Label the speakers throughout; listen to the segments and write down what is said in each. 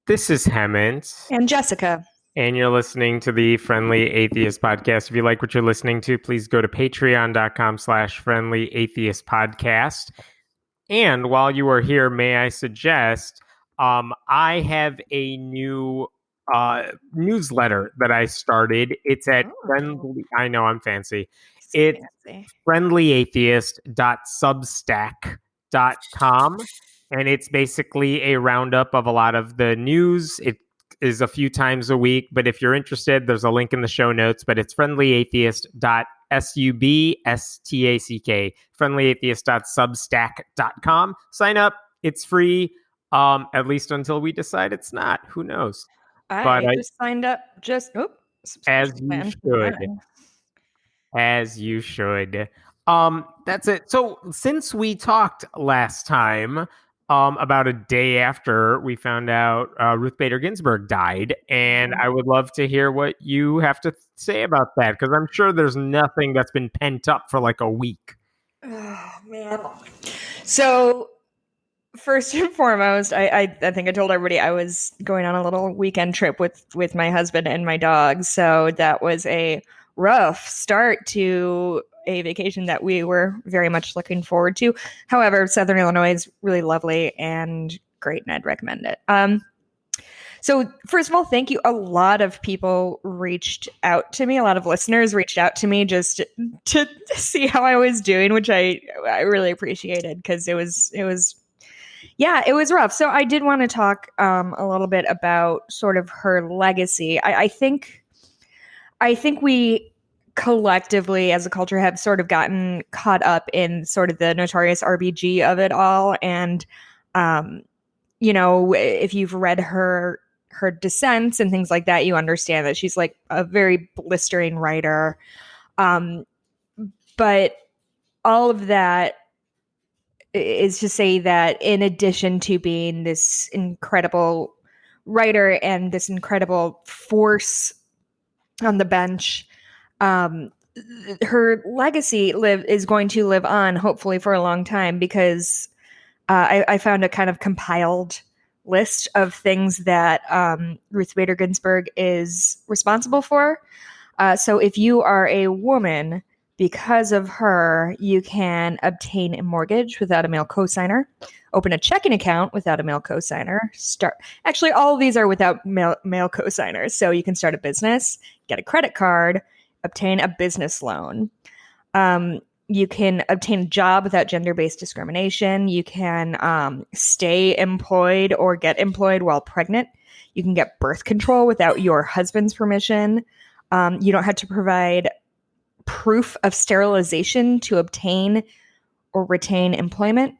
Speaker 1: This is Hemant,
Speaker 2: And Jessica.
Speaker 1: and you're listening to the Friendly Atheist Podcast. If you like what you're listening to, please go to patreon.com/Friendly Atheist Podcast. And while you are here, may I suggest, I have a new newsletter that I started. It's at Friendly, I know I'm fancy. It's friendlyatheist.substack.com. And it's basically a roundup of a lot of the news. It is a few times a week, but if you're interested, there's a link in the show notes, but it's friendlyatheist.substack, friendlyatheist.substack.com. Sign up. It's free, at least until we decide it's not. Who knows?
Speaker 2: I just signed up.
Speaker 1: As you should. As you should. That's it. So since we talked last time, about a day after we found out Ruth Bader Ginsburg died, and I would love to hear what you have to say about that, because I'm sure there's nothing that's been pent up for like a week.
Speaker 2: Oh, man. So first and foremost, I think I told everybody I was going on a little weekend trip with my husband and my dog. So that was a rough start to a vacation that we were very much looking forward to. However, Southern Illinois is really lovely and great, and I'd recommend it. So first of all, thank you. A lot of people reached out to me. A lot of listeners reached out to me just to see how I was doing, which I really appreciated, because it was rough. So I did want to talk a little bit about sort of her legacy. I think we collectively as a culture have sort of gotten caught up in sort of the notorious RBG of it all. And, if you've read her dissents and things like that, you understand that she's like a very blistering writer. But all of that is to say that in addition to being this incredible writer and this incredible force on the bench, her legacy is going to live on, hopefully for a long time, because I found a kind of compiled list of things that Ruth Bader Ginsburg is responsible for. So if you are a woman, because of her, you can obtain a mortgage without a male cosigner, open a checking account without a male cosigner. Actually, all of these are without male cosigners. So you can start a business, get a credit card, obtain a business loan. You can obtain a job without gender-based discrimination. You can stay employed or get employed while pregnant. You can get birth control without your husband's permission. You don't have to provide proof of sterilization to obtain or retain employment.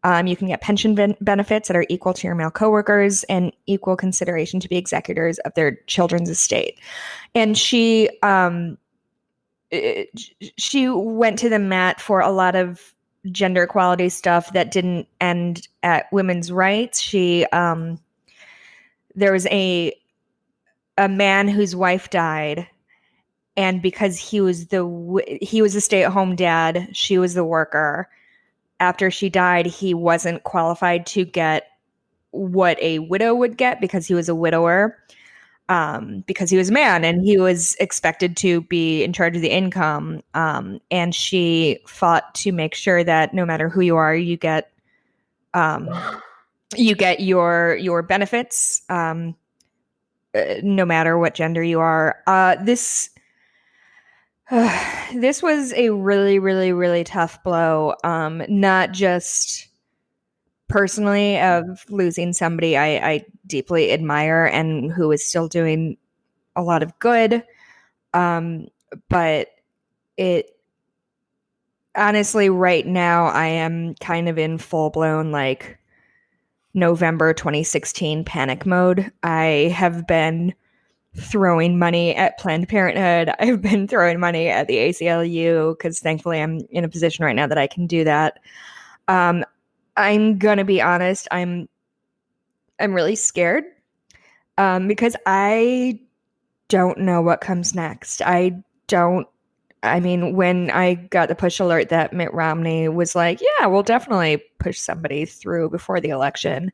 Speaker 2: You can get pension benefits that are equal to your male coworkers and equal consideration to be executors of their children's estate. And she went to the mat for a lot of gender equality stuff that didn't end at women's rights. There was a man whose wife died, and because he was a stay-at-home dad, she was the worker. After she died, he wasn't qualified to get what a widow would get because he was a widower, because he was a man and he was expected to be in charge of the income. And she fought to make sure that no matter who you are, you get your benefits, no matter what gender you are. This was a really, really, really tough blow. Not just personally of losing somebody I deeply admire and who is still doing a lot of good. But it honestly, right now, I am kind of in full blown like November 2016 panic mode. I have been throwing money at Planned Parenthood. I've been throwing money at the ACLU because thankfully I'm in a position right now that I can do that. I'm gonna be honest. I'm really scared because I don't know what comes next. When I got the push alert that Mitt Romney was like, yeah, we'll definitely push somebody through before the election,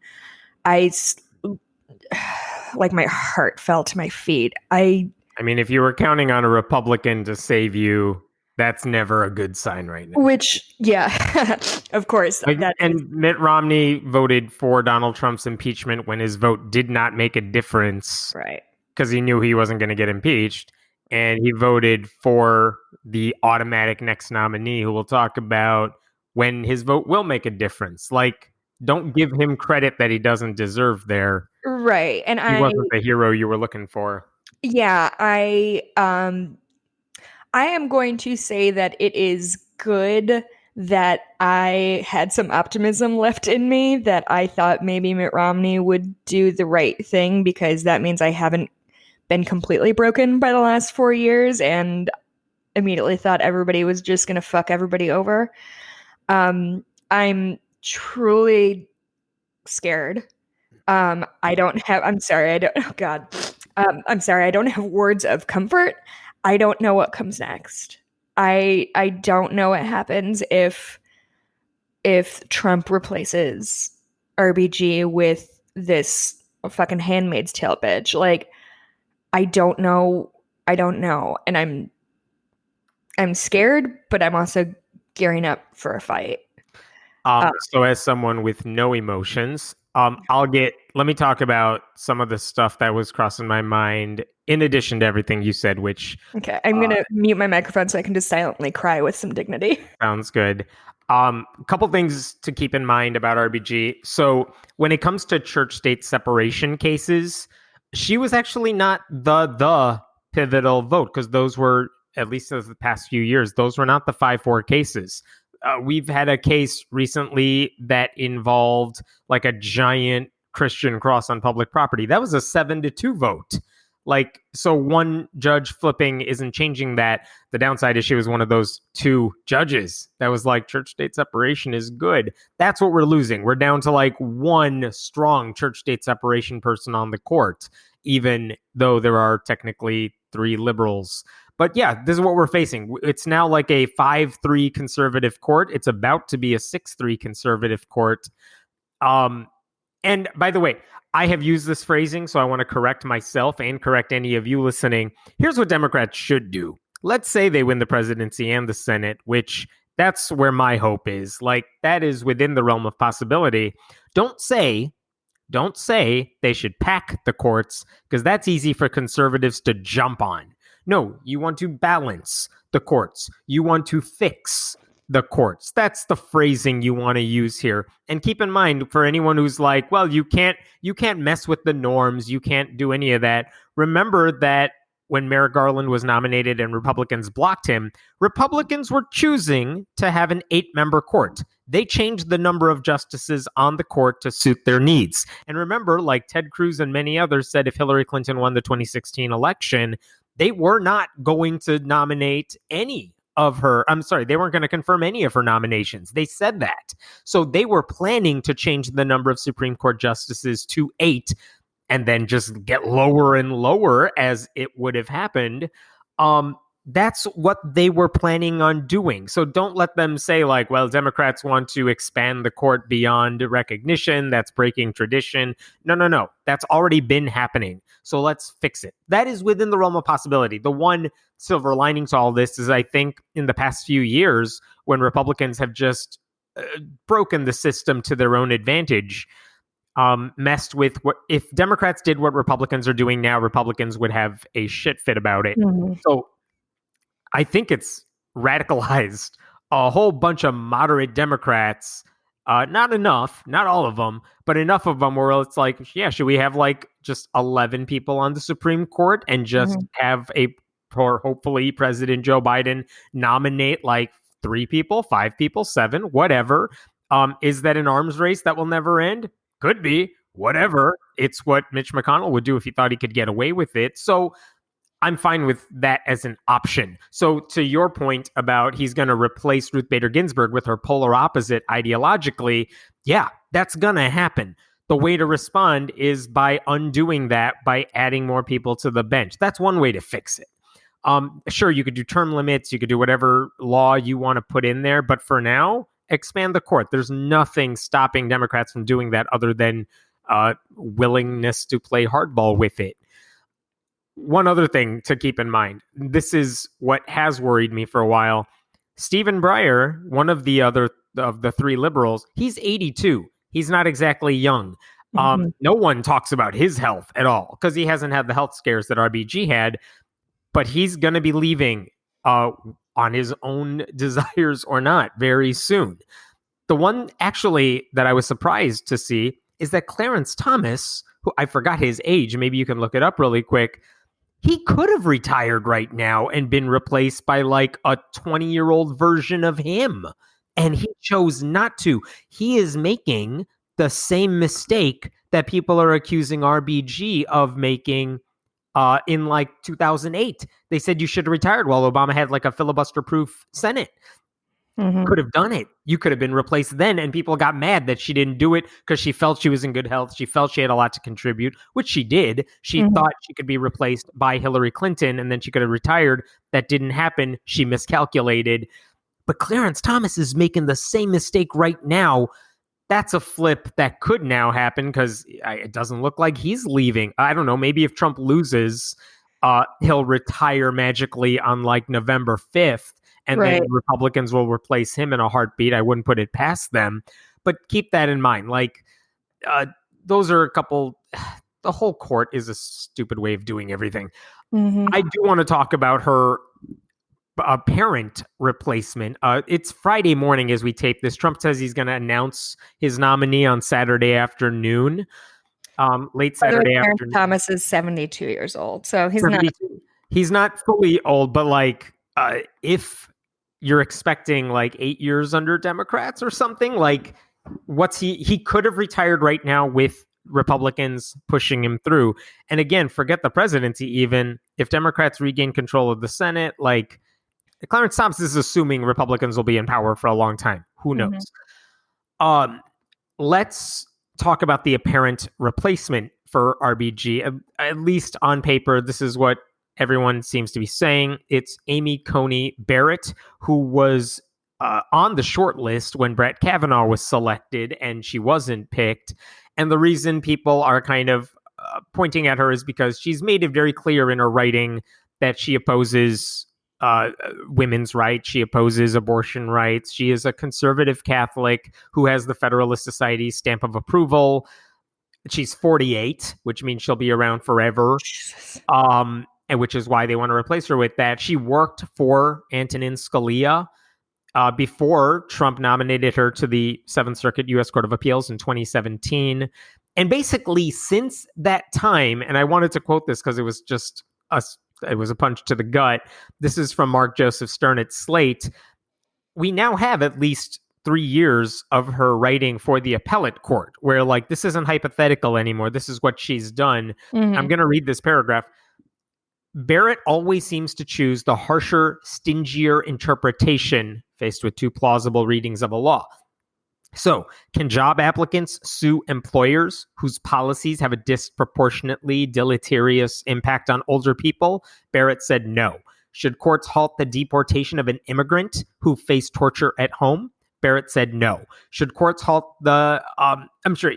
Speaker 2: like my heart fell to my feet. I
Speaker 1: mean, if you were counting on a Republican to save you, that's never a good sign right now.
Speaker 2: Which, yeah, of course.
Speaker 1: And Mitt Romney voted for Donald Trump's impeachment when his vote did not make a difference.
Speaker 2: Right.
Speaker 1: Because he knew he wasn't going to get impeached. And he voted for the automatic next nominee, who we'll talk about when his vote will make a difference. Like, don't give him credit that he doesn't deserve there.
Speaker 2: Right. And
Speaker 1: he wasn't the hero you were looking for.
Speaker 2: Yeah, I am going to say that it is good that I had some optimism left in me, that I thought maybe Mitt Romney would do the right thing, because that means I haven't been completely broken by the last 4 years and immediately thought everybody was just going to fuck everybody over. I'm truly scared. I'm sorry, I don't have words of comfort. I don't know what comes next. I don't know what happens if Trump replaces RBG with this fucking Handmaid's Tale bitch. Like, I don't know. And I'm scared, but I'm also gearing up for a fight.
Speaker 1: So as someone with no emotions, let me talk about some of the stuff that was crossing my mind in addition to everything you said, which...
Speaker 2: Okay, I'm going to mute my microphone so I can just silently cry with some dignity.
Speaker 1: Sounds good. A couple things to keep in mind about RBG. So when it comes to church-state separation cases, she was actually not the pivotal vote, because those were, at least as the past few years, those were not the 5-4 cases. We've had a case recently that involved like a giant Christian cross on public property. That was a 7-2 vote. Like, so one judge flipping isn't changing that. The downside is she was one of those 2 judges that was like, church-state separation is good. That's what we're losing. We're down to like 1 strong church-state separation person on the court, even though there are technically 3 liberals. But yeah, this is what we're facing. It's now like a 5-3 conservative court. It's about to be a 6-3 conservative court. And by the way, I have used this phrasing, so I want to correct myself and correct any of you listening. Here's what Democrats should do. Let's say they win the presidency and the Senate, which that's where my hope is. Like, that is within the realm of possibility. Don't say they should pack the courts, because that's easy for conservatives to jump on. No, you want to balance the courts. You want to fix the courts. That's the phrasing you want to use here. And keep in mind, for anyone who's like, well, you can't mess with the norms, you can't do any of that. Remember that when Merrick Garland was nominated and Republicans blocked him, Republicans were choosing to have an 8-member court. They changed the number of justices on the court to suit their needs. And remember, like Ted Cruz and many others said, if Hillary Clinton won the 2016 election, they were not going to nominate any of her. They weren't going to confirm any of her nominations. They said that. So they were planning to change the number of Supreme Court justices to 8 and then just get lower and lower as it would have happened. That's what they were planning on doing. So don't let them say like, well, Democrats want to expand the court beyond recognition. That's breaking tradition. No. That's already been happening. So let's fix it. That is within the realm of possibility. The one silver lining to all this is, I think, in the past few years, when Republicans have just broken the system to their own advantage, messed with what, if Democrats did what Republicans are doing now, Republicans would have a shit fit about it. Mm-hmm. So I think it's radicalized a whole bunch of moderate Democrats. Not enough, not all of them, but enough of them where it's like, yeah, should we have like just 11 people on the Supreme Court and just have hopefully President Joe Biden nominate like 3 people, 5 people, 7, whatever. Is that an arms race that will never end? Could be, whatever. It's what Mitch McConnell would do if he thought he could get away with it. So I'm fine with that as an option. So to your point about he's going to replace Ruth Bader Ginsburg with her polar opposite ideologically, yeah, that's going to happen. The way to respond is by undoing that, by adding more people to the bench. That's one way to fix it. Sure, you could do term limits, you could do whatever law you want to put in there, but for now, expand the court. There's nothing stopping Democrats from doing that other than willingness to play hardball with it. One other thing to keep in mind, this is what has worried me for a while. Stephen Breyer, one of the other of the three liberals, he's 82. He's not exactly young. No one talks about his health at all because he hasn't had the health scares that RBG had, but he's going to be leaving on his own desires or not very soon. The one actually that I was surprised to see is that Clarence Thomas, who I forgot his age, maybe you can look it up really quick, he could have retired right now and been replaced by like a 20-year-old version of him. And he chose not to. He is making the same mistake that people are accusing RBG of making in like 2008. They said you should have retired while Obama had like a filibuster-proof Senate. Could have done it. You could have been replaced then, and people got mad that she didn't do it because she felt she was in good health. She felt she had a lot to contribute, which she did. She thought she could be replaced by Hillary Clinton, and then she could have retired. That didn't happen. She miscalculated. But Clarence Thomas is making the same mistake right now. That's a flip that could now happen because it doesn't look like he's leaving. I don't know. Maybe if Trump loses, he'll retire magically on like November 5th. And then Republicans will replace him in a heartbeat. I wouldn't put it past them. But keep that in mind. Like, those are a couple... The whole court is a stupid way of doing everything. I do want to talk about her parent replacement. It's Friday morning as we tape this. Trump says he's going to announce his nominee on Saturday afternoon. Late Saturday afternoon.
Speaker 2: Thomas is 72 years old. So
Speaker 1: he's not fully old, but like if you're expecting like 8 years under Democrats or something, like he could have retired right now with Republicans pushing him through. And again, forget the presidency. Even if Democrats regain control of the Senate, like Clarence Thomas is assuming Republicans will be in power for a long time. Who knows? Let's talk about the apparent replacement for RBG. At least on paper, this is what everyone seems to be saying. It's Amy Coney Barrett, who was on the short list when Brett Kavanaugh was selected, and she wasn't picked. And the reason people are kind of pointing at her is because she's made it very clear in her writing that she opposes women's rights. She opposes abortion rights. She is a conservative Catholic who has the Federalist Society's stamp of approval. She's 48, which means she'll be around forever. And which is why they want to replace her with that. She worked for Antonin Scalia before Trump nominated her to the Seventh Circuit U.S. Court of Appeals in 2017. And basically, since that time, and I wanted to quote this because it was just it was a punch to the gut. This is from Mark Joseph Stern at Slate. We now have at least 3 years of her writing for the appellate court, where like this isn't hypothetical anymore. This is what she's done. I'm going to read this paragraph. Barrett always seems to choose the harsher, stingier interpretation faced with two plausible readings of a law. So, can job applicants sue employers whose policies have a disproportionately deleterious impact on older people? Barrett said no. Should courts halt the deportation of an immigrant who faced torture at home? Barrett said no. Should courts halt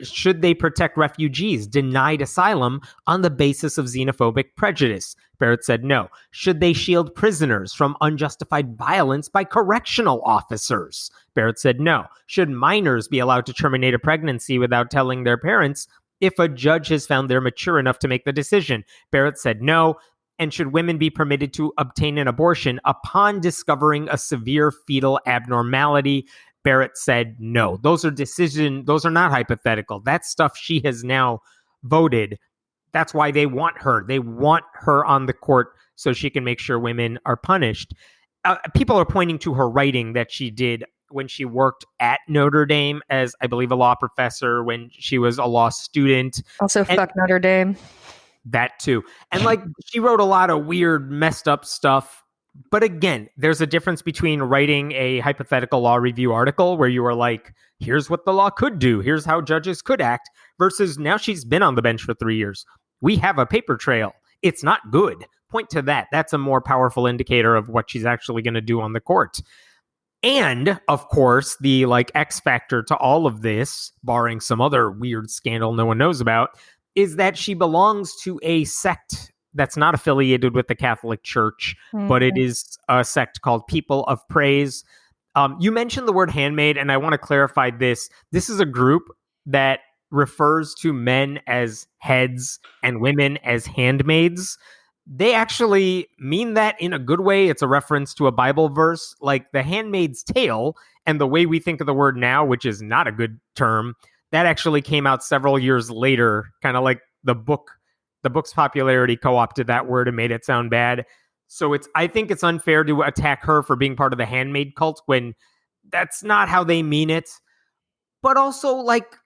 Speaker 1: should they protect refugees denied asylum on the basis of xenophobic prejudice? Barrett said no. Should they shield prisoners from unjustified violence by correctional officers? Barrett said no. Should minors be allowed to terminate a pregnancy without telling their parents if a judge has found they're mature enough to make the decision? Barrett said no. And should women be permitted to obtain an abortion upon discovering a severe fetal abnormality? Barrett said no. Those are not hypothetical. That's stuff she has now voted. That's why they want her. They want her on the court so she can make sure women are punished. People are pointing to her writing that she did when she worked at Notre Dame as, I believe, a law professor, when she was a law student.
Speaker 2: Also, fuck Notre Dame.
Speaker 1: That too. And like she wrote a lot of weird, messed up stuff. But again, there's a difference between writing a hypothetical law review article where you are like, here's what the law could do, here's how judges could act, versus now she's been on the bench for 3 years. We have a paper trail. It's not good. Point to that. That's a more powerful indicator of what she's actually going to do on the court. And of course, the like X factor to all of this, barring some other weird scandal no one knows about, is that she belongs to a sect that's not affiliated with the Catholic Church, but it is a sect called People of Praise. You mentioned the word handmaid, and I want to clarify this. This is a group that refers to men as heads and women as handmaids. They actually mean that in a good way. It's a reference to a Bible verse, like the Handmaid's Tale, and the way we think of the word now, which is not a good term, that actually came out several years later, kind of like the book's popularity co-opted that word and made it sound bad. So I think it's unfair to attack her for being part of the handmaid cult when that's not how they mean it. But also, like,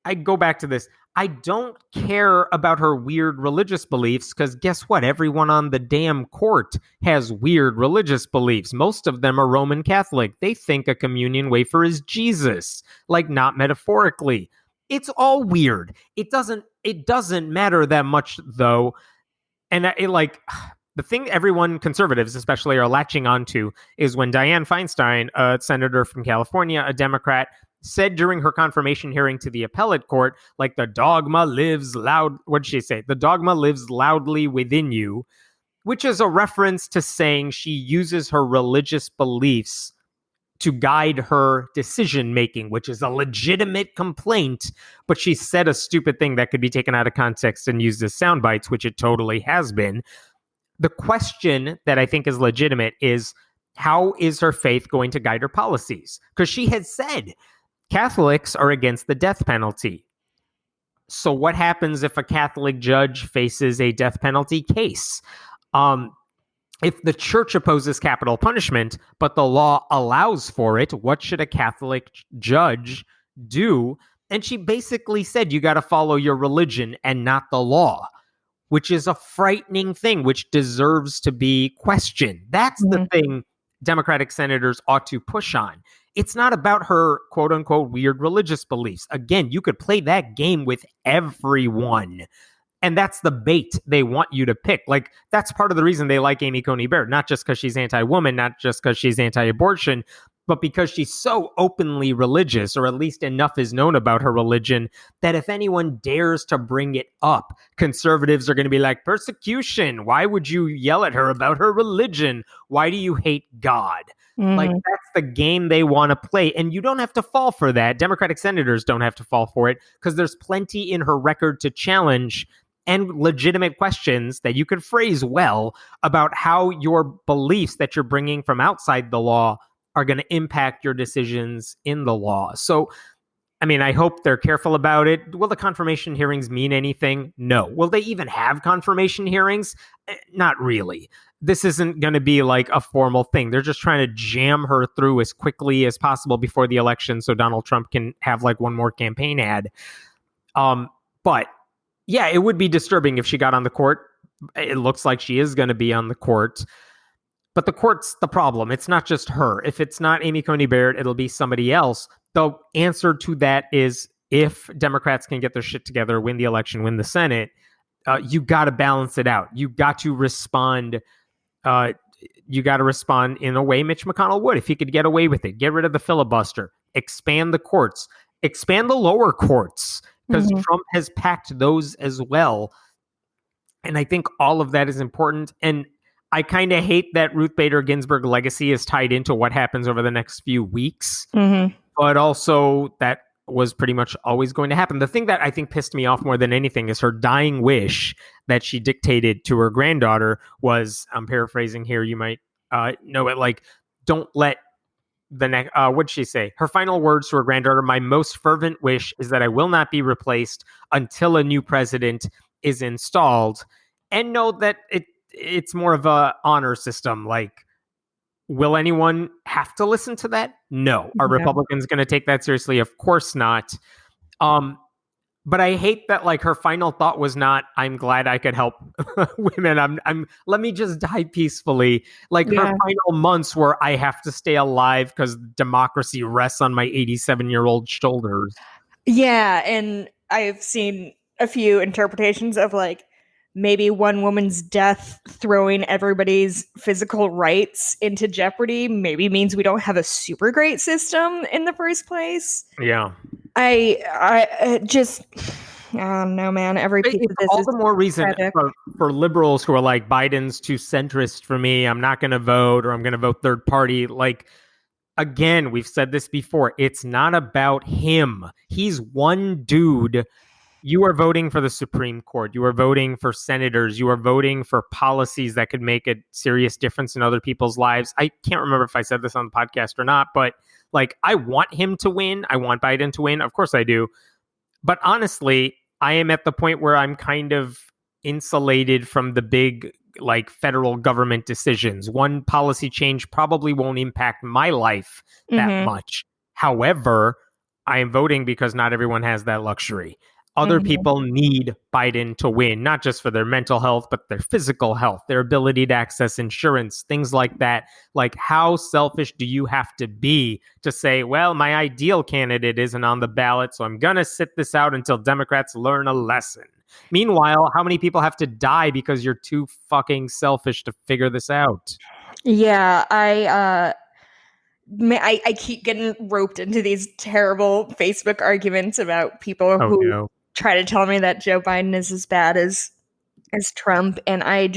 Speaker 1: I go back to this. I don't care about her weird religious beliefs because guess what? Everyone on the damn court has weird religious beliefs. Most of them are Roman Catholic. They think a communion wafer is Jesus, like not metaphorically. It's all weird. It doesn't matter that much though. And the thing everyone, conservatives especially, are latching onto is when Dianne Feinstein, a senator from California, a Democrat, said during her confirmation hearing to the appellate court, like, the dogma lives loud. What did she say? The dogma lives loudly within you, which is a reference to saying she uses her religious beliefs to guide her decision making, which is a legitimate complaint. But she said a stupid thing that could be taken out of context and used as sound bites, which it totally has been. The question that I think is legitimate is, how is her faith going to guide her policies? Because she had said Catholics are against the death penalty. So what happens if a Catholic judge faces a death penalty case? If the church opposes capital punishment, but the law allows for it, what should a Catholic judge do? And she basically said, you got to follow your religion and not the law, which is a frightening thing, which deserves to be questioned. That's the thing Democratic senators ought to push on. It's not about her quote unquote weird religious beliefs. Again, you could play that game with everyone. And that's the bait they want you to pick. Like, that's part of the reason they like Amy Coney Barrett, not just because she's anti-woman, not just because she's anti-abortion, but because she's so openly religious, or at least enough is known about her religion, that if anyone dares to bring it up, conservatives are going to be like, persecution. Why would you yell at her about her religion? Why do you hate God? Like, that's the game they want to play. And you don't have to fall for that. Democratic senators don't have to fall for it, because there's plenty in her record to challenge and legitimate questions that you could phrase well about how your beliefs that you're bringing from outside the law are going to impact your decisions in the law. So, I mean, I hope they're careful about it. Will the confirmation hearings mean anything? No. Will they even have confirmation hearings? Not really. This isn't going to be like a formal thing. They're just trying to jam her through as quickly as possible before the election so Donald Trump can have like one more campaign ad. But yeah, it would be disturbing if she got on the court. It looks like she is going to be on the court. But the court's the problem. It's not just her. If it's not Amy Coney Barrett, it'll be somebody else. The answer to that is, if Democrats can get their shit together, win the election, win the Senate, you got to balance it out. You got to respond. You got to respond in a way Mitch McConnell would if he could get away with it. Get rid of the filibuster. Expand the courts. Expand the lower courts, because Trump has packed those as well. And I think all of that is important. And I kind of hate that Ruth Bader Ginsburg legacy is tied into what happens over the next few weeks. But also, that was pretty much always going to happen. The thing that I think pissed me off more than anything is her dying wish that she dictated to her granddaughter was, I'm paraphrasing here, you might know it, like, don't let the next, what'd she say? Her final words to her granddaughter: my most fervent wish is that I will not be replaced until a new president is installed. And know that it's more of a honor system. Like, will anyone have to listen to that? No. Are Republicans going to take that seriously? Of course not. But I hate that, like, her final thought was not, I'm glad I could help women. Let me just die peacefully. Like, her final months were, I have to stay alive because democracy rests on my 87-year-old shoulders.
Speaker 2: Yeah. And I've seen a few interpretations of, like, maybe one woman's death throwing everybody's physical rights into jeopardy maybe means we don't have a super great system in the first place.
Speaker 1: Yeah.
Speaker 2: I just, I don't know, man. Every piece of this
Speaker 1: all
Speaker 2: is
Speaker 1: the more reason for liberals who are like, Biden's too centrist for me, I'm not going to vote, or I'm going to vote third party. Like, again, we've said this before. It's not about him. He's one dude. You are voting for the Supreme Court. You are voting for senators. You are voting for policies that could make a serious difference in other people's lives. I can't remember if I said this on the podcast or not, but like, I want him to win. I want Biden to win. Of course I do. But honestly, I am at the point where I'm kind of insulated from the big, like, federal government decisions. One policy change probably won't impact my life that much. However, I am voting because not everyone has that luxury. Other people need Biden to win, not just for their mental health, but their physical health, their ability to access insurance, things like that. Like, how selfish do you have to be to say, well, my ideal candidate isn't on the ballot, so I'm going to sit this out until Democrats learn a lesson. Meanwhile, how many people have to die because you're too fucking selfish to figure this out?
Speaker 2: Yeah, I keep getting roped into these terrible Facebook arguments about people who try to tell me that Joe Biden is as bad as Trump, and I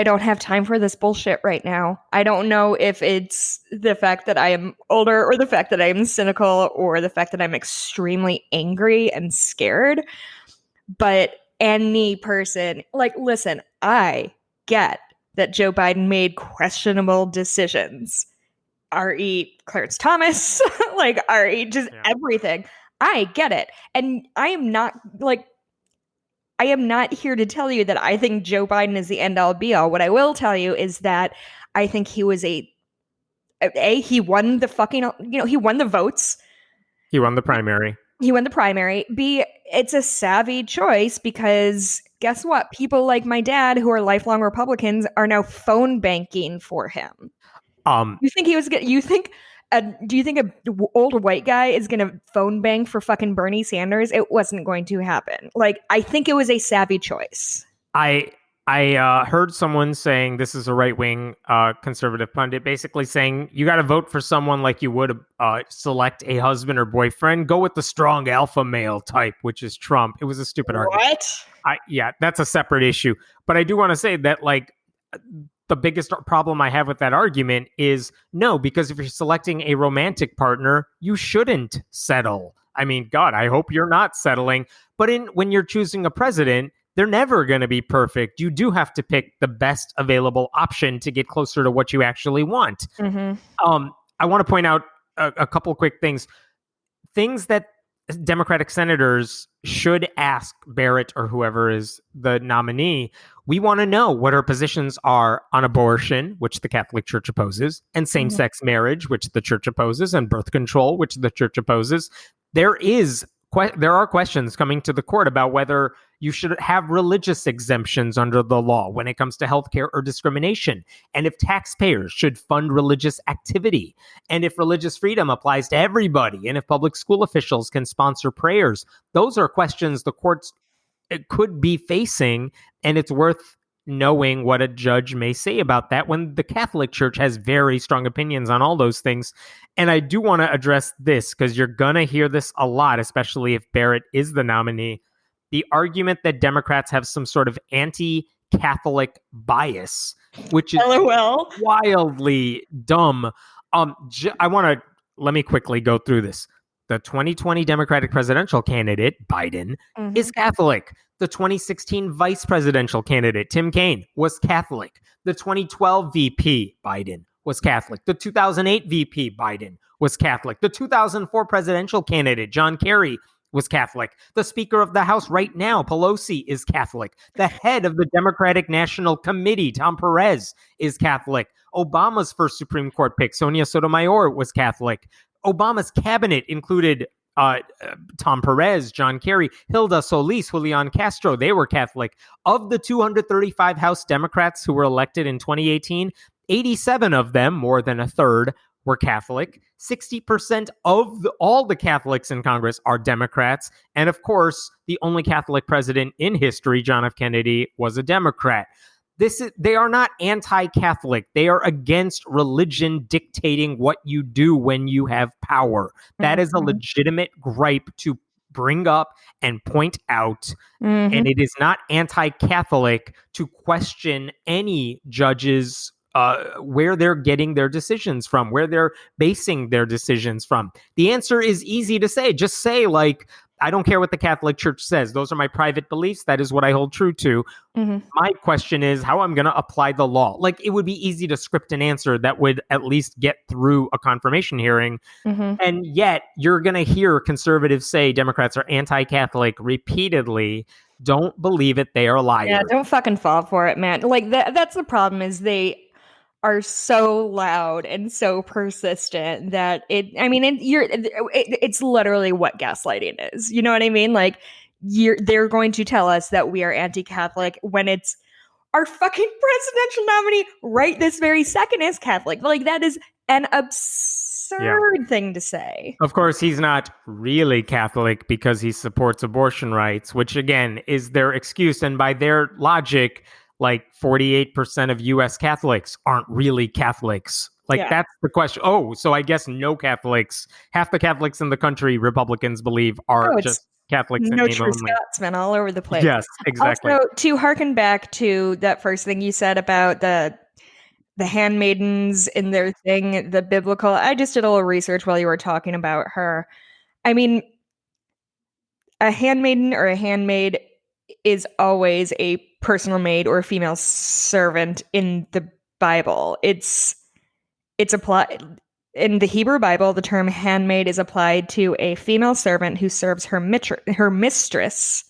Speaker 2: don't have time for this bullshit right now. I don't know if it's the fact that I am older, or the fact that I am cynical, or the fact that I'm extremely angry and scared. But any person, like, listen, I get that Joe Biden made questionable decisions. R.E. Clarence Thomas, like, R.E. just everything. I get it. And I am not here to tell you that I think Joe Biden is the end all be all. What I will tell you is that I think he was he won the fucking, he won the votes.
Speaker 1: He won the primary.
Speaker 2: B, it's a savvy choice, because guess what? People like my dad, who are lifelong Republicans, are now phone banking for him. You think he was do you think an old white guy is going to phone bank for fucking Bernie Sanders? It wasn't going to happen. Like, I think it was a savvy choice.
Speaker 1: I heard someone saying, this is a right-wing conservative pundit, basically saying, you got to vote for someone like you would select a husband or boyfriend. Go with the strong alpha male type, which is Trump. It was a stupid argument. Yeah, that's a separate issue. But I do want to say that, like, the biggest problem I have with that argument is no, because if you're selecting a romantic partner, you shouldn't settle. I mean, God, I hope you're not settling. But when you're choosing a president, they're never going to be perfect. You do have to pick the best available option to get closer to what you actually want. I want to point out a couple quick things. Things that Democratic senators should ask Barrett or whoever is the nominee. We want to know what her positions are on abortion, which the Catholic Church opposes, and same-sex marriage, which the Church opposes, and birth control, which the Church opposes. There are questions coming to the court about whether you should have religious exemptions under the law when it comes to healthcare or discrimination, and if taxpayers should fund religious activity, and if religious freedom applies to everybody, and if public school officials can sponsor prayers. Those are questions the courts could be facing, and it's worth knowing what a judge may say about that when the Catholic Church has very strong opinions on all those things. And I do want to address this, because you're going to hear this a lot, especially if Barrett is the nominee. The argument that Democrats have some sort of anti-Catholic bias, which is wildly dumb. Let me quickly go through this. The 2020 Democratic presidential candidate, Biden, is Catholic. The 2016 vice presidential candidate, Tim Kaine, was Catholic. The 2012 VP, Biden, was Catholic. The 2008 VP, Biden, was Catholic. The 2004 presidential candidate, John Kerry, was Catholic. The Speaker of the House right now, Pelosi, is Catholic. The head of the Democratic National Committee, Tom Perez, is Catholic. Obama's first Supreme Court pick, Sonia Sotomayor, was Catholic. Obama's cabinet included Tom Perez, John Kerry, Hilda Solis, Julian Castro. They were Catholic. Of the 235 House Democrats who were elected in 2018, 87 of them, more than a third, were Catholic. 60% of all the Catholics in Congress are Democrats. And of course, the only Catholic president in history, John F. Kennedy, was a Democrat. They are not anti-Catholic. They are against religion dictating what you do when you have power. That is a legitimate gripe to bring up and point out. And it is not anti-Catholic to question any judges where they're getting their decisions from, where they're basing their decisions from. The answer is easy to say. Just say, like, I don't care what the Catholic Church says. Those are my private beliefs. That is what I hold true to. My question is how I'm going to apply the law. Like, it would be easy to script an answer that would at least get through a confirmation hearing. And yet you're going to hear conservatives say Democrats are anti-Catholic repeatedly. Don't believe it. They are liars.
Speaker 2: Yeah, don't fucking fall for it, man. Like, that's the problem, is they are so loud and so persistent that it's literally what gaslighting is. You know what I mean? Like, they're going to tell us that we are anti-Catholic when it's our fucking presidential nominee right this very second is Catholic. Like, that is an absurd thing to say.
Speaker 1: Of course, he's not really Catholic because he supports abortion rights, which again is their excuse. And by their logic, like 48% of US Catholics aren't really Catholics. Like, that's the question. Oh, so I guess no Catholics, half the Catholics in the country, Republicans believe are just Catholics in
Speaker 2: no
Speaker 1: name
Speaker 2: true
Speaker 1: only.
Speaker 2: Scotsmen all over the place.
Speaker 1: Yes, exactly.
Speaker 2: Also, to harken back to that first thing you said about the handmaidens in their thing, the biblical, I just did a little research while you were talking about her. I mean, a handmaiden or a handmaid is always a personal maid or a female servant in the Bible. It's applied in the Hebrew Bible. The term handmaid is applied to a female servant who serves her mistress.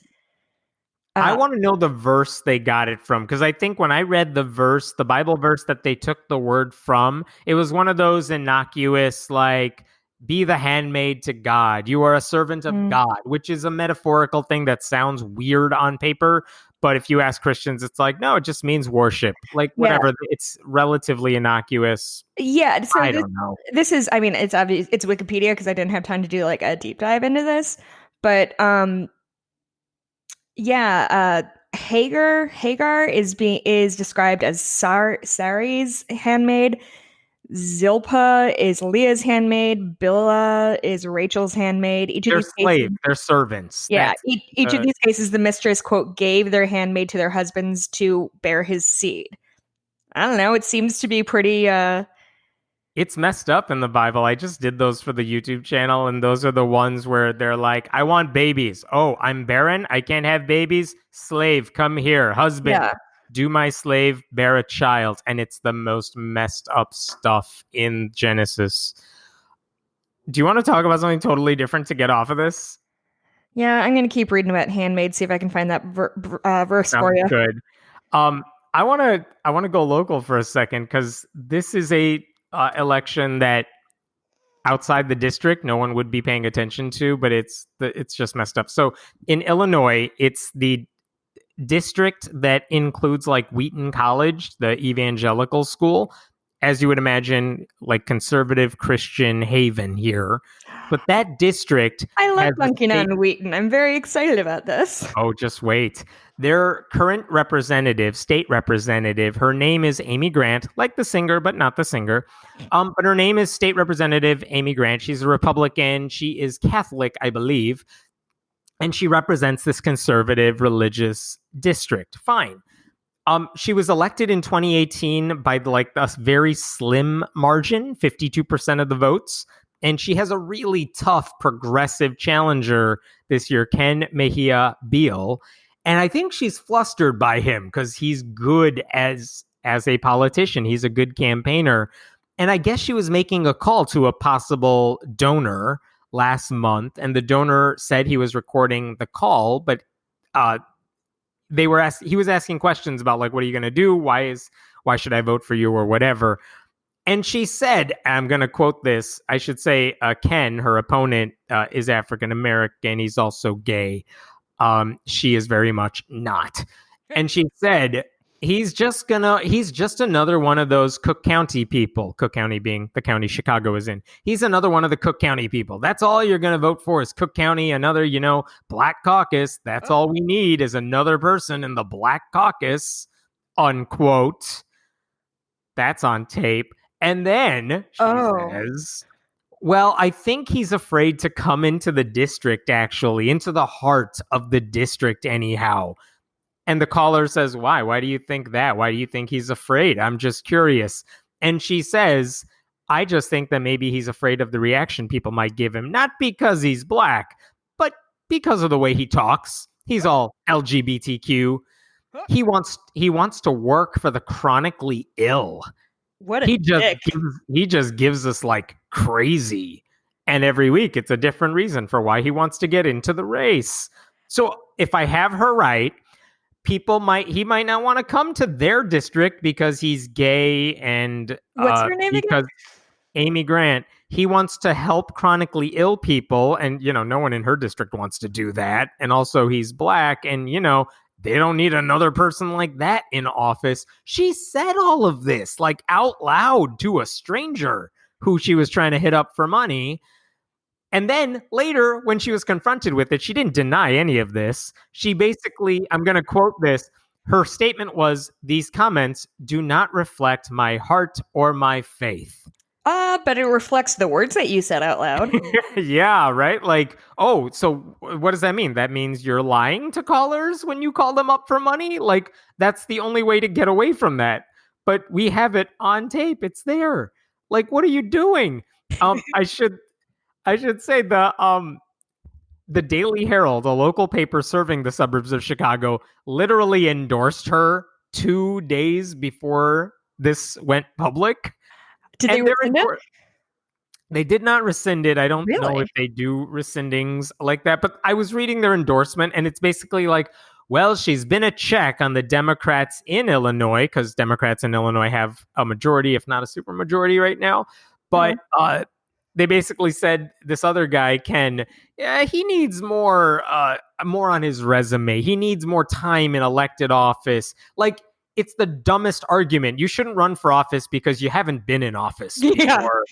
Speaker 1: I want to know the verse they got it from, because I think when I read the verse, the Bible verse that they took the word from, it was one of those innocuous, like, be the handmaid to God. You are a servant of God, which is a metaphorical thing that sounds weird on paper. But if you ask Christians, it's like, no, it just means worship. Like, whatever. Yeah. It's relatively innocuous.
Speaker 2: Yeah. So
Speaker 1: I don't know.
Speaker 2: This is, I mean, it's obvious. It's Wikipedia because I didn't have time to do like a deep dive into this. But Hagar is described as Sarai's handmaid. Zilpah is Leah's handmaid. Bilhah is Rachel's handmaid.
Speaker 1: They're slaves. They're servants.
Speaker 2: Yeah. Each of these cases, the mistress, quote, gave their handmaid to their husbands to bear his seed. I don't know. It seems to be pretty...
Speaker 1: It's messed up in the Bible. I just did those for the YouTube channel, and those are the ones where they're like, I want babies. Oh, I'm barren. I can't have babies. Slave, come here. Husband, do my slave bear a child? And it's the most messed up stuff in Genesis. Do you want to talk about something totally different to get off of this?
Speaker 2: Yeah, I'm going to keep reading about handmaids, see if I can find that verse for you.
Speaker 1: Good. I want to go local for a second, because this is a election that outside the district no one would be paying attention to, but it's just messed up. So in Illinois, it's the district that includes like Wheaton College, the evangelical school, as you would imagine, like conservative Christian haven here. But that district,
Speaker 2: I love bunking on Wheaton. I'm very excited about this.
Speaker 1: Oh, just wait. Their current representative, state representative, her name is Amy Grant, like the singer, but not the singer. But her name is State Representative Amy Grant. She's a Republican. She is Catholic, I believe. And she represents this conservative religious district. Fine. She was elected in 2018 by a very slim margin, 52% of the votes. And she has a really tough progressive challenger this year, Ken Mejia Beal. And I think she's flustered by him because he's good as a politician. He's a good campaigner. And I guess she was making a call to a possible donor last month. And the donor said he was recording the call, but he was asking questions about, like, what are you going to do? Why should I vote for you or whatever? And she said, I'm going to quote this. I should say Ken, her opponent, is African-American. He's also gay. She is very much not. And she said, He's just another one of those Cook County people. Cook County being the county Chicago is in. He's another one of the Cook County people. That's all you're going to vote for is Cook County, another, Black Caucus. That's all we need is another person in the Black Caucus, unquote. That's on tape. And then she says, well, I think he's afraid to come into the district, actually, into the heart of the district anyhow. And the caller says, why? Why do you think that? Why do you think he's afraid? I'm just curious. And she says, I just think that maybe he's afraid of the reaction people might give him, not because he's Black, but because of the way he talks. He's all LGBTQ. He wants to work for the chronically ill.
Speaker 2: What a dick.
Speaker 1: He just gives us like crazy. And every week it's a different reason for why he wants to get into the race. So if I have her right, he might not want to come to their district because he's gay and
Speaker 2: what's her name
Speaker 1: because
Speaker 2: again?
Speaker 1: Amy Grant. He wants to help chronically ill people, and no one in her district wants to do that. And also he's Black, and they don't need another person like that in office. She said all of this like out loud to a stranger who she was trying to hit up for money. And then later, when she was confronted with it, she didn't deny any of this. She basically, I'm going to quote this. Her statement was, "These comments do not reflect my heart or my faith."
Speaker 2: But it reflects the words that you said out loud.
Speaker 1: Yeah, right? Like, oh, so what does that mean? That means you're lying to callers when you call them up for money? Like, that's the only way to get away from that. But we have it on tape. It's there. Like, what are you doing? I should say the Daily Herald, a local paper serving the suburbs of Chicago, literally endorsed her 2 days before this went public.
Speaker 2: Did they rescind it?
Speaker 1: They did not rescind it. I don't
Speaker 2: Really?
Speaker 1: know if they do rescindings like that, but I was reading their endorsement, and it's basically like, well, she's been a check on the Democrats in Illinois, because Democrats in Illinois have a majority, if not a supermajority right now. But they basically said this other guy, Ken, he needs more on his resume. He needs more time in elected office. Like, it's the dumbest argument. You shouldn't run for office because you haven't been in office before.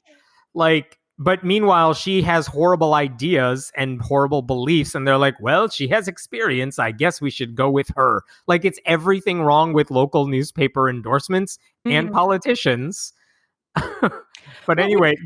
Speaker 1: Like, but meanwhile, she has horrible ideas and horrible beliefs, and they're like, well, she has experience. I guess we should go with her. Like, it's everything wrong with local newspaper endorsements and politicians. But anyway,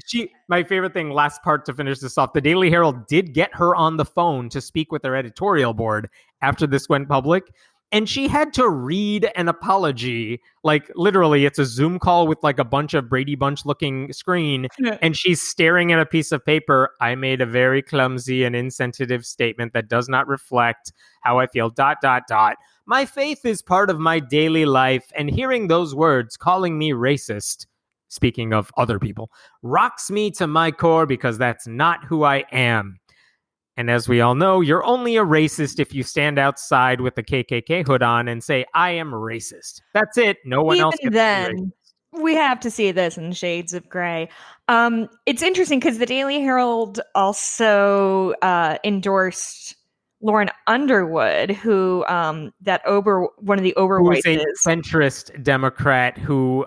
Speaker 1: my favorite thing, last part to finish this off, the Daily Herald did get her on the phone to speak with their editorial board after this went public. And she had to read an apology. Like, literally, it's a Zoom call with like a bunch of Brady Bunch looking screen. And she's staring at a piece of paper. I made a very clumsy and insensitive statement that does not reflect how I feel, ... My faith is part of my daily life. And hearing those words calling me racist, speaking of other people, rocks me to my core because that's not who I am. And as we all know, you're only a racist if you stand outside with the KKK hood on and say, I am racist. That's it. No one else gets
Speaker 2: then we have to see this in shades of gray. It's interesting because the Daily Herald also endorsed Lauren Underwood, who one of the Oberweises,
Speaker 1: who's a centrist Democrat who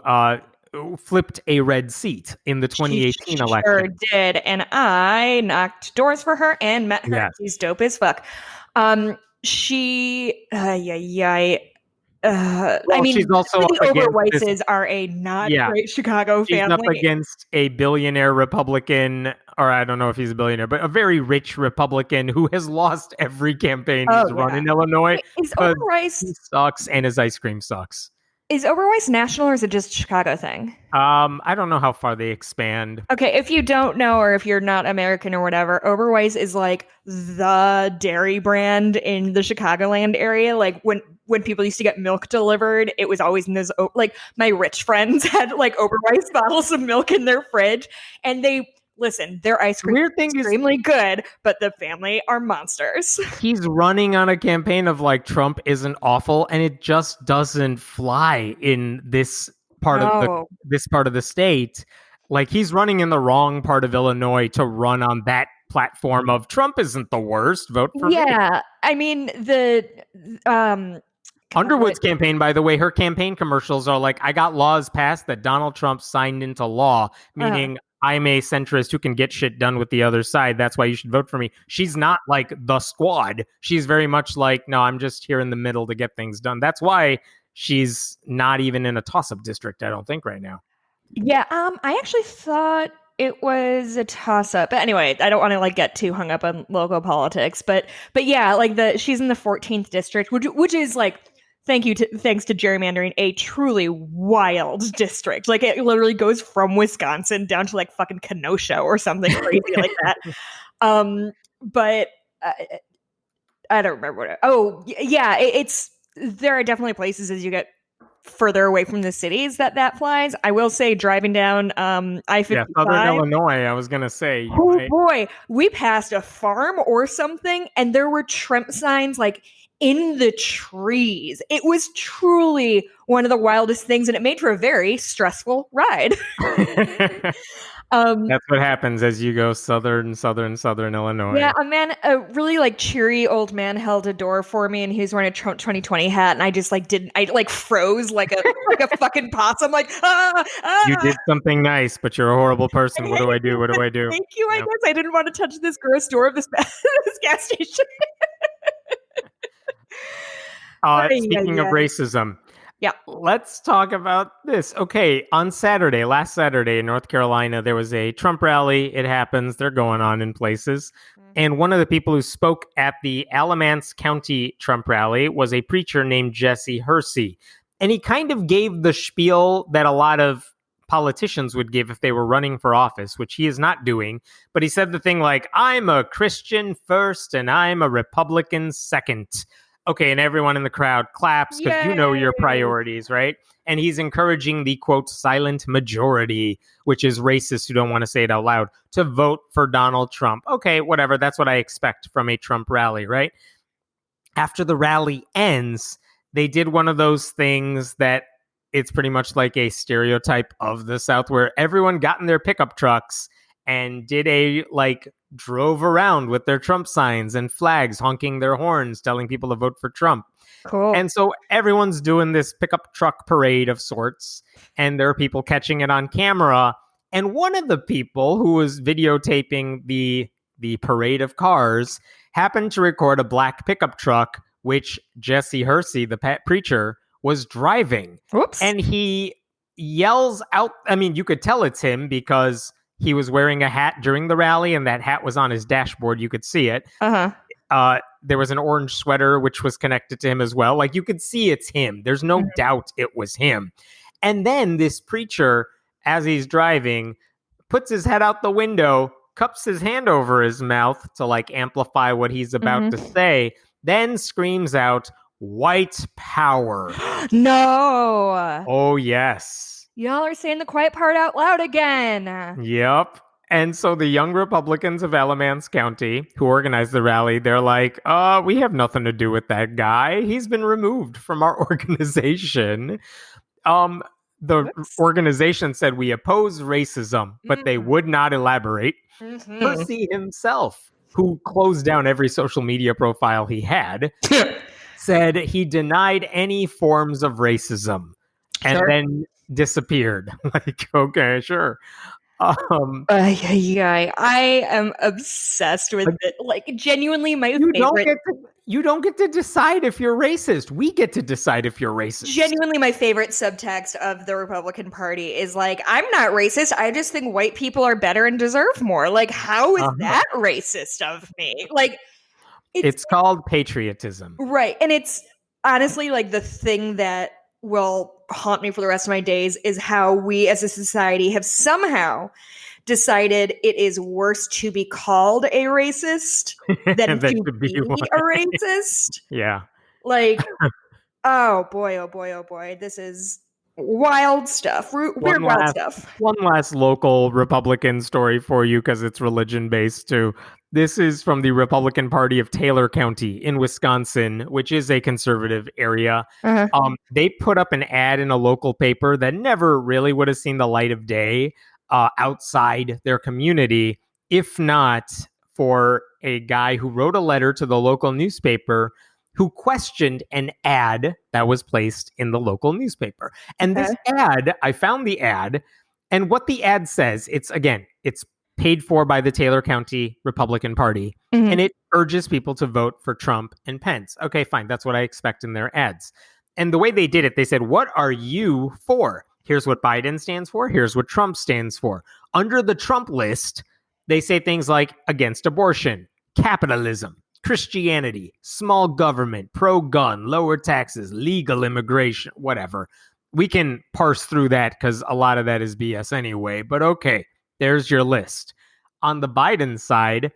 Speaker 1: flipped a red seat in the 2018 election.
Speaker 2: Sure did, and I knocked doors for her and met her.
Speaker 1: Yes.
Speaker 2: She's dope as fuck. She's also the Oberweises are a not great Chicago family.
Speaker 1: She's up against a billionaire Republican, or I don't know if he's a billionaire, but a very rich Republican who has lost every campaign he's run in Illinois.
Speaker 2: Is Oberweis
Speaker 1: sucks and his ice cream sucks.
Speaker 2: Is Oberweis national or is it just a Chicago thing?
Speaker 1: I don't know how far they expand.
Speaker 2: Okay, if you don't know or if you're not American or whatever, Oberweis is like the dairy brand in the Chicagoland area. Like when people used to get milk delivered, it was always in this, like my rich friends had like Oberweis bottles of milk in their fridge, and their ice cream is extremely good, but the family are monsters.
Speaker 1: He's running on a campaign of like Trump isn't awful, and it just doesn't fly in this part of the state. Like, he's running in the wrong part of Illinois to run on that platform of Trump isn't the worst. Vote for me.
Speaker 2: Yeah, I mean
Speaker 1: Underwood's campaign, by the way, her campaign commercials are like, I got laws passed that Donald Trump signed into law, meaning I'm a centrist who can get shit done with the other side. That's why you should vote for me. She's not like the squad. She's very much like, no, I'm just here in the middle to get things done. That's why she's not even in a toss-up district, I don't think, right now.
Speaker 2: Yeah, I actually thought it was a toss-up. But anyway, I don't want to like get too hung up on local politics. But yeah, like she's in the 14th district, which is like thanks to gerrymandering, a truly wild district. Like it literally goes from Wisconsin down to like fucking Kenosha or something crazy like that. But I don't remember it's there are definitely places as you get further away from the cities that flies. I will say, driving down I-55,
Speaker 1: yeah, Southern Illinois, I was gonna say.
Speaker 2: Boy, we passed a farm or something, and there were Trump signs like in the trees. It was truly one of the wildest things, and it made for a very stressful ride.
Speaker 1: That's what happens as you go southern Illinois.
Speaker 2: Yeah, a really like cheery old man held a door for me, and he was wearing a Trump 2020 hat, and I just like froze like a fucking possum. Like,
Speaker 1: You did something nice, but you're a horrible person. What do I do? What do I do?
Speaker 2: Thank you. I guess I didn't want to touch this gross door of this gas station.
Speaker 1: Speaking of racism.
Speaker 2: Yeah.
Speaker 1: Let's talk about this. Okay, on last Saturday in North Carolina, there was a Trump rally. It happens. They're going on in places. And one of the people who spoke at the Alamance County Trump rally was a preacher named Jesse Hersey. And he kind of gave the spiel that a lot of politicians would give if they were running for office, which he is not doing. But he said the thing like, I'm a Christian first and I'm a Republican second. Okay, and everyone in the crowd claps because you know your priorities, right? And he's encouraging the, quote, silent majority, which is racists who don't want to say it out loud, to vote for Donald Trump. Okay, whatever. That's what I expect from a Trump rally, right? After the rally ends, they did one of those things that it's pretty much like a stereotype of the South where everyone got in their pickup trucks and drove around with their Trump signs and flags, honking their horns, telling people to vote for Trump.
Speaker 2: Cool.
Speaker 1: And so everyone's doing this pickup truck parade of sorts, and there are people catching it on camera. And one of the people who was videotaping the parade of cars happened to record a black pickup truck, which Jesse Hersey, the preacher, was driving.
Speaker 2: Whoops.
Speaker 1: And he yells out, I mean, you could tell it's him because he was wearing a hat during the rally, and that hat was on his dashboard. You could see it. There was an orange sweater, which was connected to him as well. Like, you could see it's him. There's no doubt it was him. And then this preacher, as he's driving, puts his head out the window, cups his hand over his mouth to, like, amplify what he's about to say, then screams out, white power.
Speaker 2: No.
Speaker 1: Oh, yes.
Speaker 2: Y'all are saying the quiet part out loud again.
Speaker 1: Yep. And so the young Republicans of Alamance County who organized the rally, they're like, we have nothing to do with that guy. He's been removed from our organization. The organization said we oppose racism, but they would not elaborate. Hersey himself, who closed down every social media profile he had, said he denied any forms of racism. And then disappeared. Like, okay, sure.
Speaker 2: I am obsessed with it. Like, genuinely, my favorite.
Speaker 1: You don't get to decide if you're racist. We get to decide if you're racist.
Speaker 2: Genuinely, my favorite subtext of the Republican Party is like, I'm not racist. I just think white people are better and deserve more. Like, how is that racist of me? Like,
Speaker 1: it's called patriotism.
Speaker 2: Right. And it's honestly like the thing that will haunt me for the rest of my days is how we as a society have somehow decided it is worse to be called a racist than to be a racist.
Speaker 1: Yeah.
Speaker 2: Like, oh boy. This is wild stuff. Weird, wild stuff.
Speaker 1: One last local Republican story for you because it's religion-based too. This is from the Republican Party of Taylor County in Wisconsin, which is a conservative area. They put up an ad in a local paper that never really would have seen the light of day outside their community, if not for a guy who wrote a letter to the local newspaper who questioned an ad that was placed in the local newspaper. And this ad, I found the ad, and what the ad says, it's paid for by the Taylor County Republican Party, and it urges people to vote for Trump and Pence. Okay, fine. That's what I expect in their ads. And the way they did it, they said, what are you for? Here's what Biden stands for. Here's what Trump stands for. Under the Trump list, they say things like against abortion, capitalism, Christianity, small government, pro-gun, lower taxes, legal immigration, whatever. We can parse through that because a lot of that is BS anyway, but okay, there's your list. On the Biden side,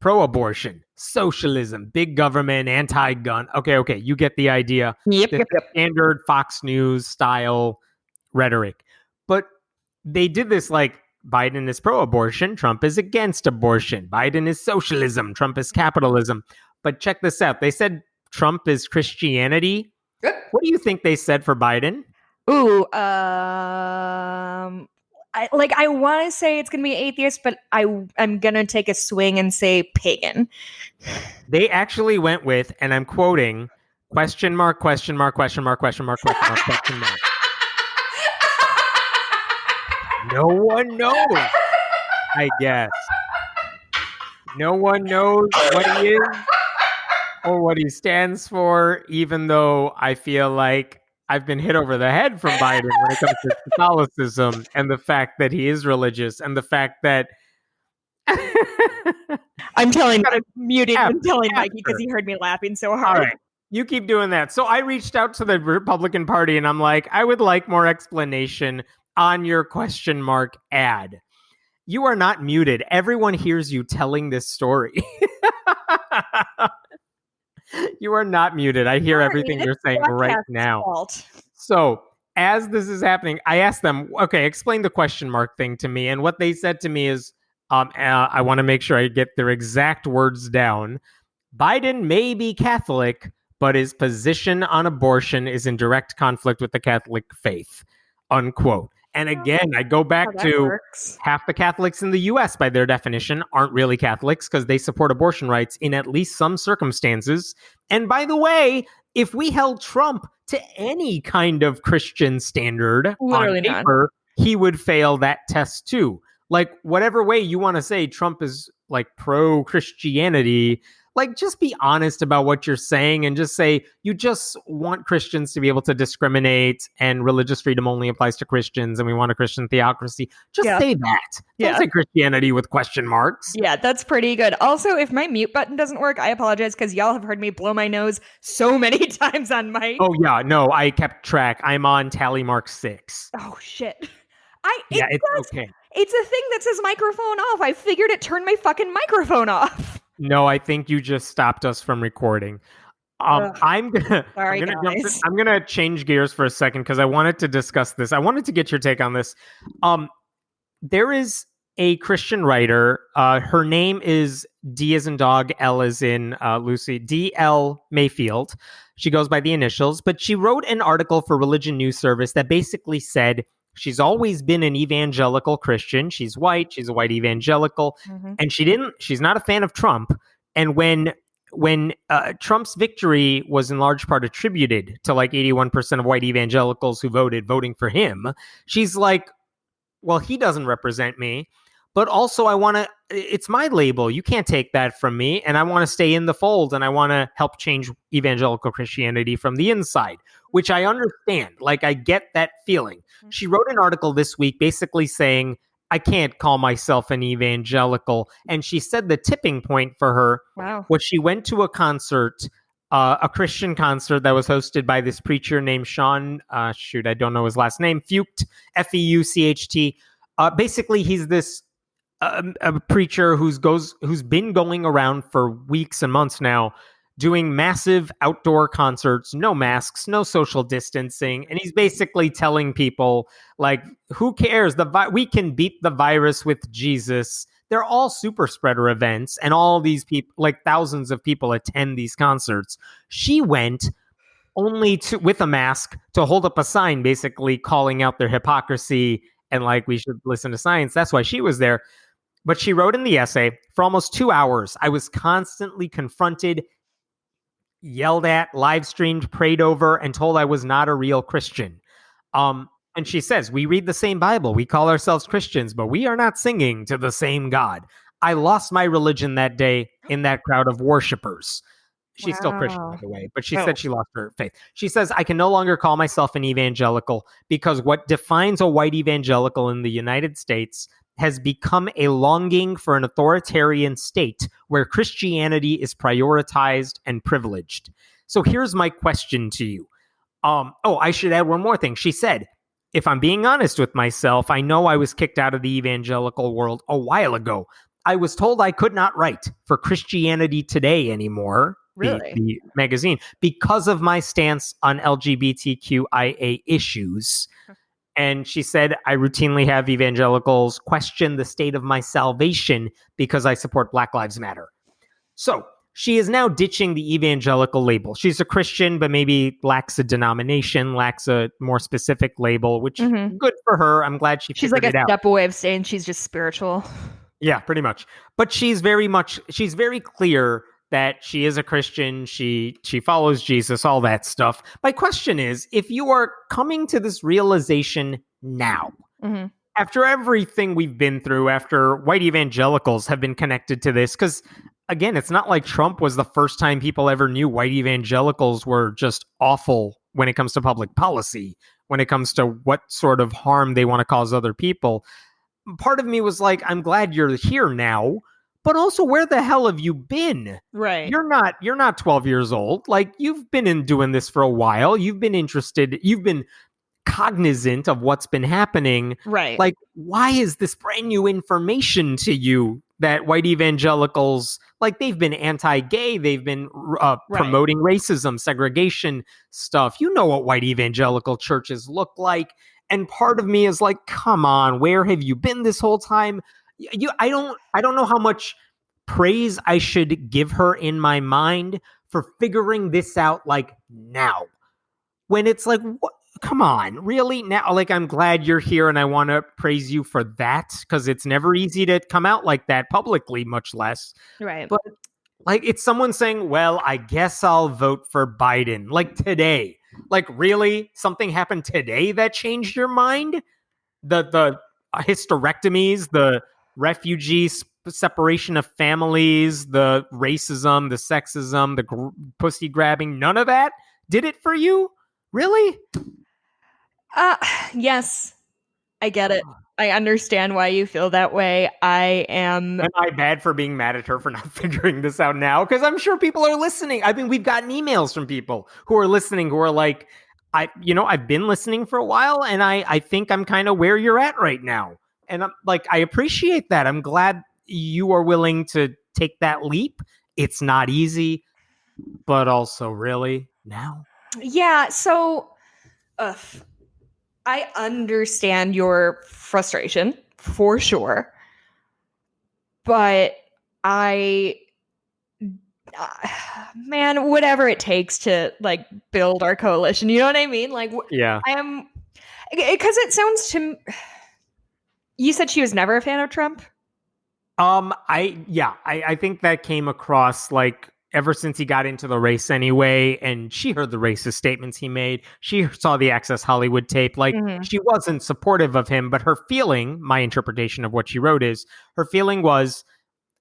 Speaker 1: pro-abortion, socialism, big government, anti-gun. Okay, you get the idea.
Speaker 2: Yep.
Speaker 1: Standard Fox News style rhetoric. But they did this like Biden is pro-abortion, Trump is against abortion. Biden is socialism, Trump is capitalism. But check this out. They said Trump is Christianity. What do you think they said for Biden?
Speaker 2: Ooh, I want to say it's going to be atheist, but I'm going to take a swing and say pagan.
Speaker 1: They actually went with, and I'm quoting, question mark, question mark, question mark, question mark, question mark, question mark. No one knows, I guess. No one knows what he is or what he stands for, even though I feel like I've been hit over the head from Biden when it comes to Catholicism and the fact that he is religious and the fact that
Speaker 2: I'm muting and telling Mikey because he heard me laughing so hard.
Speaker 1: All right. You keep doing that. So I reached out to the Republican Party and I'm like, I would like more explanation on your question mark ad. You are not muted. Everyone hears you telling this story. You are not muted. I hear everything you're saying right now. So as this is happening, I asked them, okay, explain the question mark thing to me. And what they said to me is, I want to make sure I get their exact words down. Biden may be Catholic, but his position on abortion is in direct conflict with the Catholic faith, unquote. And again, I go back to half the Catholics in the U.S., by their definition, aren't really Catholics because they support abortion rights in at least some circumstances. And by the way, if we held Trump to any kind of Christian standard on paper, he would fail that test too. Like, whatever way you want to say Trump is like pro-Christianity, like, just be honest about what you're saying and just say you just want Christians to be able to discriminate and religious freedom only applies to Christians and we want a Christian theocracy. Just say that. Don't say Christianity with question marks.
Speaker 2: Yeah, that's pretty good. Also, if my mute button doesn't work, I apologize because y'all have heard me blow my nose so many times on mic.
Speaker 1: Oh, yeah. No, I kept track. I'm on tally mark 6.
Speaker 2: Oh, shit.
Speaker 1: It's okay.
Speaker 2: It's a thing that says microphone off. I figured it turned my fucking microphone off.
Speaker 1: No, I think you just stopped us from recording. I'm gonna change gears for a second because I wanted to discuss this. I wanted to get your take on this. There is a Christian writer. Her name is D as in dog, L as in Lucy, D.L. Mayfield. She goes by the initials, but she wrote an article for Religion News Service that basically said she's always been an evangelical Christian. She's white. She's a white evangelical. Mm-hmm. And she's not a fan of Trump. And when Trump's victory was in large part attributed to like 81% of white evangelicals who voting for him, she's like, well, he doesn't represent me. But also it's my label. You can't take that from me. And I want to stay in the fold and I want to help change evangelical Christianity from the inside, which I understand. Like, I get that feeling. Mm-hmm. She wrote an article this week basically saying, I can't call myself an evangelical. And she said the tipping point for her was she went to a concert, a Christian concert that was hosted by this preacher named Sean, I don't know his last name, Feucht, F-E-U-C-H-T. Basically, he's this a preacher who's been going around for weeks and months now doing massive outdoor concerts, no masks, no social distancing. And he's basically telling people, like, who cares? We can beat the virus with Jesus. They're all super spreader events. And all these people, like thousands of people attend these concerts. She went only with a mask to hold up a sign, basically calling out their hypocrisy and like, we should listen to science. That's why she was there. But she wrote in the essay, for almost 2 hours, I was constantly confronted. yelled at, live streamed, prayed over, and told I was not a real Christian. And she says, we read the same Bible. We call ourselves Christians, but we are not singing to the same God. I lost my religion that day in that crowd of worshipers. She's still Christian, by
Speaker 2: Wow.
Speaker 1: the way, but she said she lost her faith. She says, I can no longer call myself an evangelical because what defines a white evangelical in the United States has become a longing for an authoritarian state where Christianity is prioritized and privileged. So here's my question to you. I should add one more thing. She said, if I'm being honest with myself, I know I was kicked out of the evangelical world a while ago. I was told I could not write for Christianity Today anymore,
Speaker 2: Really?
Speaker 1: the magazine, because of my stance on LGBTQIA issues. And she said, I routinely have evangelicals question the state of my salvation because I support Black Lives Matter. So she is now ditching the evangelical label. She's a Christian, but maybe lacks a denomination, lacks a more specific label, which good for her. I'm glad
Speaker 2: She's like
Speaker 1: figured
Speaker 2: a
Speaker 1: it out.
Speaker 2: step away of saying she's just spiritual.
Speaker 1: Yeah, pretty much. But she's very clear that she is a Christian. She follows Jesus, all that stuff. My question is, if you are coming to this realization now, after everything we've been through, after white evangelicals have been connected to this, because again, it's not like Trump was the first time people ever knew white evangelicals were just awful when it comes to public policy, when it comes to what sort of harm they want to cause other people. Part of me was like, I'm glad you're here now, but also where the hell have you been?
Speaker 2: Right.
Speaker 1: You're not 12 years old. Like, you've been doing this for a while. You've been interested. You've been cognizant of what's been happening.
Speaker 2: Right.
Speaker 1: Like, why is this brand new information to you that white evangelicals, like, they've been anti-gay, they've been promoting racism, segregation stuff. You know what white evangelical churches look like. And part of me is like, come on, where have you been this whole time? I don't know how much praise I should give her in my mind for figuring this out, like, now. When it's like, what? Come on, really? Now, like, I'm glad you're here and I want to praise you for that, because it's never easy to come out like that publicly, much less.
Speaker 2: Right.
Speaker 1: But like, it's someone saying, well, I guess I'll vote for Biden, like, today. Like, really? Something happened today that changed your mind? The hysterectomies, the refugee separation of families, the racism, the sexism, the pussy grabbing, none of that did it for you? Really?
Speaker 2: Yes, I get it. I understand why you feel that way. Am
Speaker 1: I bad for being mad at her for not figuring this out now? Because I'm sure people are listening. I mean, we've gotten emails from people who are listening, who are like, I've been listening for a while, and I think I'm kind of where you're at right now. And I'm like, I appreciate that. I'm glad you are willing to take that leap. It's not easy, but also really now.
Speaker 2: Yeah, so I understand your frustration for sure, but man, whatever it takes to like build our coalition, you know what I mean? Like,
Speaker 1: yeah,
Speaker 2: I am, because it sounds to. You said she was never a fan of Trump?
Speaker 1: I think that came across, like, ever since he got into the race anyway, and she heard the racist statements he made. She saw the Access Hollywood tape. Like, she wasn't supportive of him, but her feeling, my interpretation of what she wrote is, her feeling was,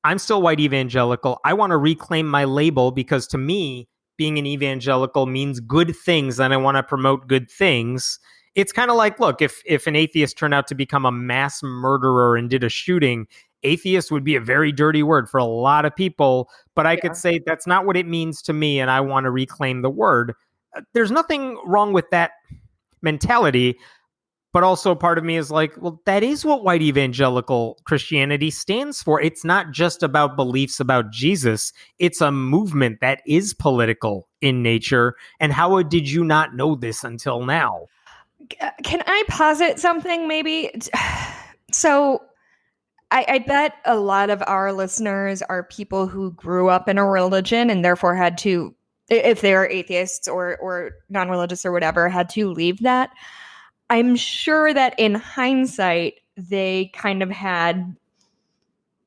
Speaker 1: I'm still white evangelical. I want to reclaim my label because to me, being an evangelical means good things, and I want to promote good things. It's kind of like, look, if an atheist turned out to become a mass murderer and did a shooting, atheist would be a very dirty word for a lot of people, but I could say that's not what it means to me, and I want to reclaim the word. There's nothing wrong with that mentality, but also part of me is like, well, that is what white evangelical Christianity stands for. It's not just about beliefs about Jesus. It's a movement that is political in nature. And how did you not know this until now?
Speaker 2: Can I posit something maybe? So I bet a lot of our listeners are people who grew up in a religion and therefore had to, if they are atheists or non-religious or whatever, had to leave that. I'm sure that in hindsight, they kind of had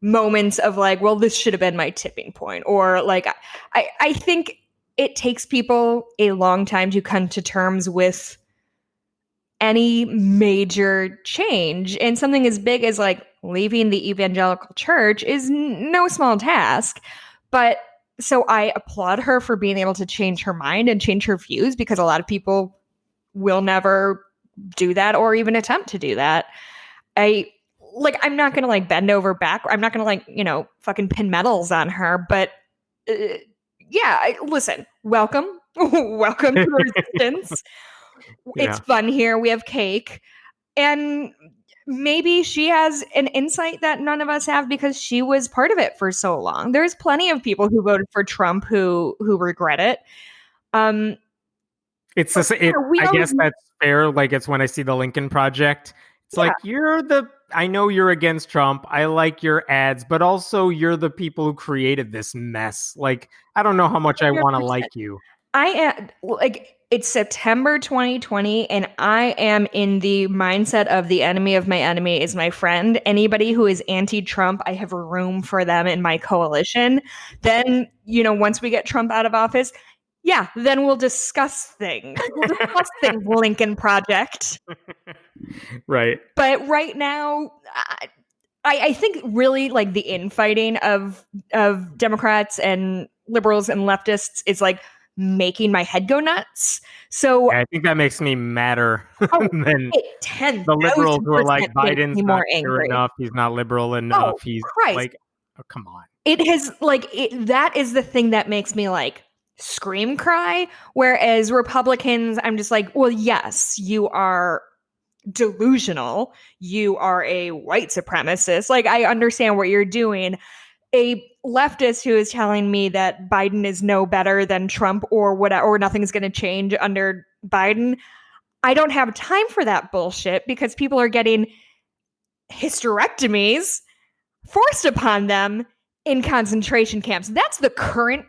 Speaker 2: moments of like, well, this should have been my tipping point. Or like, I think it takes people a long time to come to terms with any major change. And something as big as like leaving the evangelical church is no small task. But so I applaud her for being able to change her mind and change her views, because a lot of people will never do that or even attempt to do that. I'm not gonna like bend over back. I'm not gonna like, fucking pin medals on her. But listen, welcome. Welcome to Resistance. It's fun here. We have cake. And maybe she has an insight that none of us have because she was part of it for so long. There's plenty of people who voted for Trump who regret it.
Speaker 1: I guess that's fair. Like, it's when I see the Lincoln Project. It's like, I know you're against Trump. I like your ads, but also you're the people who created this mess. Like, I don't know how much I want to like you.
Speaker 2: I am it's September 2020, and I am in the mindset of the enemy of my enemy is my friend. Anybody who is anti-Trump, I have room for them in my coalition. Then, once we get Trump out of office, then we'll discuss things. Lincoln Project.
Speaker 1: Right.
Speaker 2: But right now, I think really like the infighting of Democrats and liberals and leftists is like making my head go nuts. So
Speaker 1: I think that makes me madder than
Speaker 2: the
Speaker 1: liberals who are like, Biden's not pure enough. He's not liberal enough. He's like, oh, come on.
Speaker 2: It has that is the thing that makes me like scream cry. Whereas Republicans, I'm just like, well, yes, you are delusional. You are a white supremacist. Like, I understand what you're doing. A leftist who is telling me that Biden is no better than Trump or whatever, or nothing's going to change under Biden, I don't have time for that bullshit, because people are getting hysterectomies forced upon them in concentration camps. That's the current